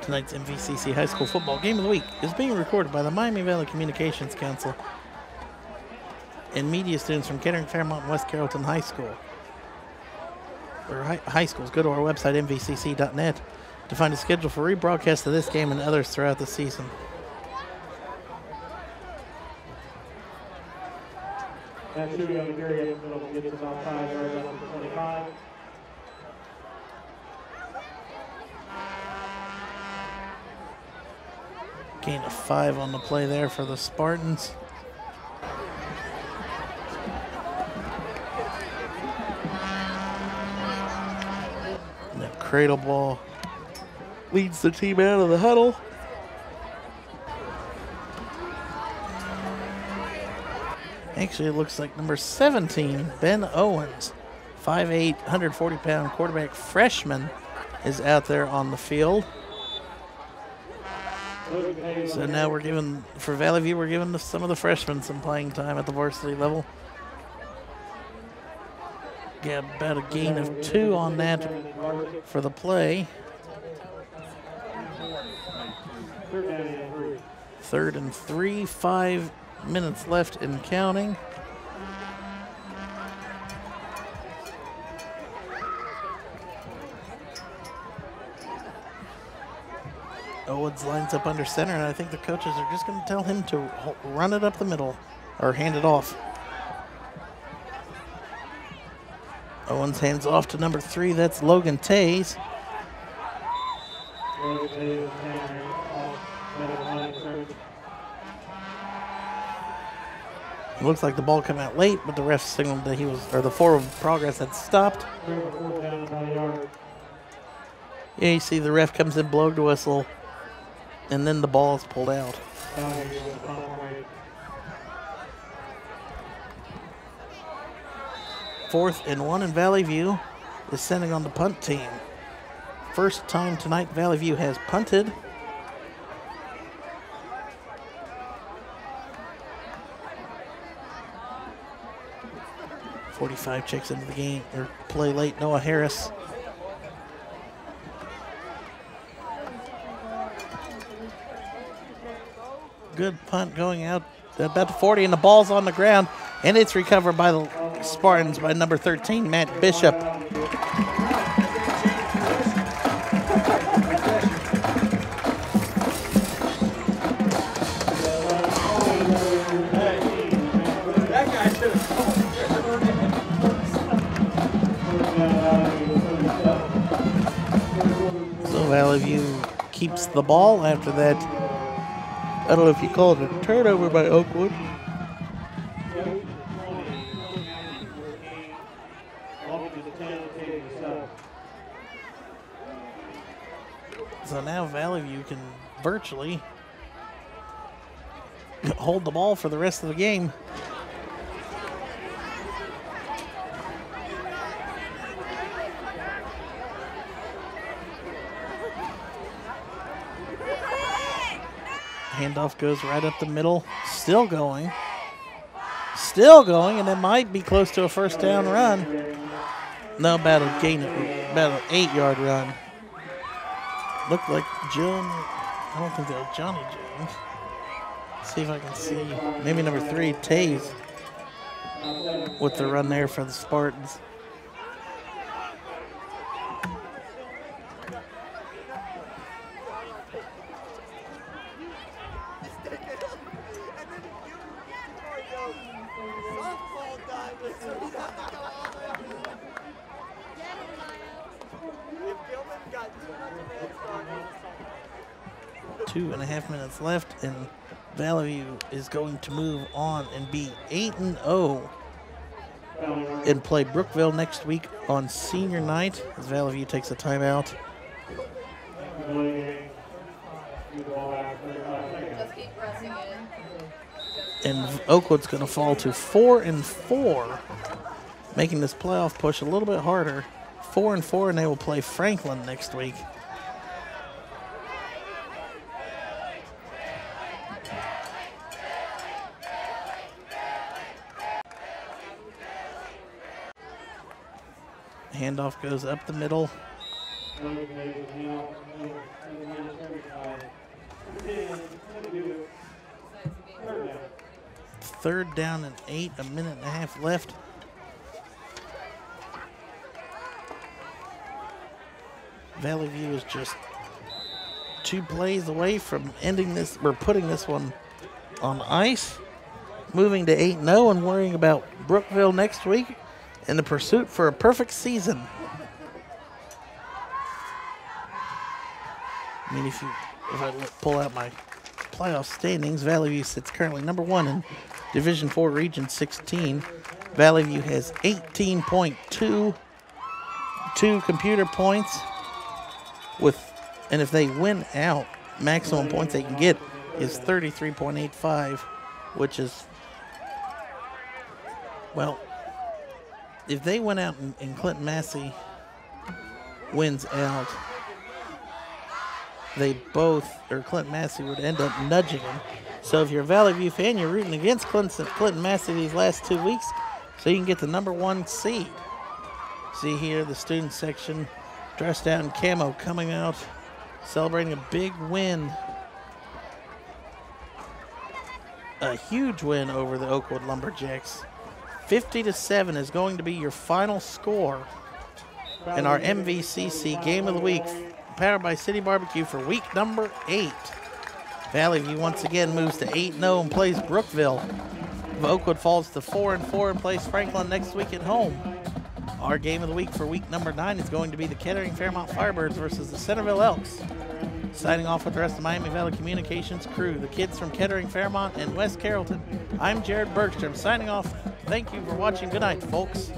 Tonight's MVCC High School Football Game of the Week is being recorded by the Miami Valley Communications Council and media students from Kettering, Fairmont, and West Carrollton High School. Or high schools. Go to our website, mvcc.net, to find a schedule for rebroadcast of this game and others throughout the season. That shooting on the Gary gets about 5 yards up to 25. Gain of 5 on the play there for the Spartans. And that cradle ball leads the team out of the huddle. Actually, it looks like number 17, Ben Owens, 5'8", 140-pound quarterback freshman, is out there on the field. So now we're giving, for Valley View, we're giving some of the freshmen some playing time at the varsity level. Got about a gain of 2 on that for the play. 3rd and 3, 5 minutes left in counting. Owens lines up under center, and I think the coaches are just going to tell him to run it up the middle or hand it off. Owens hands off to number 3. That's Logan Tays. It looks like the ball came out late, but the ref signaled that he was, or the forward progress had stopped. Yeah, you see the ref comes in, blow the whistle, and then the ball is pulled out. 4th and 1, and Valley View is sending on the punt team. First time tonight Valley View has punted. .45 checks into the game, or play late, Noah Harris. Good punt going out about the 40, and the ball's on the ground, and it's recovered by the Spartans by number 13, Matt Bishop. So Valley View keeps the ball after that. I don't know if you call it a turnover by Oakwood. So now Valley View can virtually hold the ball for the rest of the game. Handoff goes right up the middle, still going, and it might be close to a first down run. No, about a gain, about an 8-yard run. Looked like John. I don't think that was Johnny Jones. Let's see if I can see. Maybe number 3, Taze, with the run there for the Spartans. Two and a half minutes left, and Valley View is going to move on and be 8-0 and play Brookville next week on senior night as Valley View takes a timeout. Just keep pressing it. And Oakwood's going to fall to 4-4, making this playoff push a little bit harder. 4-4, and they will play Franklin next week. Handoff goes up the middle. Third down and 8, a minute and a half left. Valley View is just 2 plays away from ending this, or putting this one on ice, moving to 8-0 and worrying about Brookville next week in the pursuit for a perfect season. I mean, if I pull out my playoff standings, Valley View sits currently number 1 in Division 4 Region 16. Valley View has 18.22 computer points and if they win out, maximum points they can get is 33.85, which is, well, if they went out and Clinton Massey wins out, they both, or Clinton Massey would end up nudging them. So if you're a Valley View fan, you're rooting against Clinton Massey these last 2 weeks so you can get the number 1 seed. See here, the student section dressed out in camo coming out, celebrating a big win. A huge win over the Oakwood Lumberjacks. 50-7 is going to be your final score in our MVCC Game of the Week, powered by City Barbecue for week number 8. Valley View once again moves to 8-0 and plays Brookville. Oakwood falls to 4-4 and plays Franklin next week at home. Our Game of the Week for week number 9 is going to be the Kettering Fairmont Firebirds versus the Centerville Elks. Signing off with the rest of Miami Valley Communications crew, the kids from Kettering, Fairmont, and West Carrollton. I'm Jared Bergstrom signing off. Thank you for watching. Good night, folks.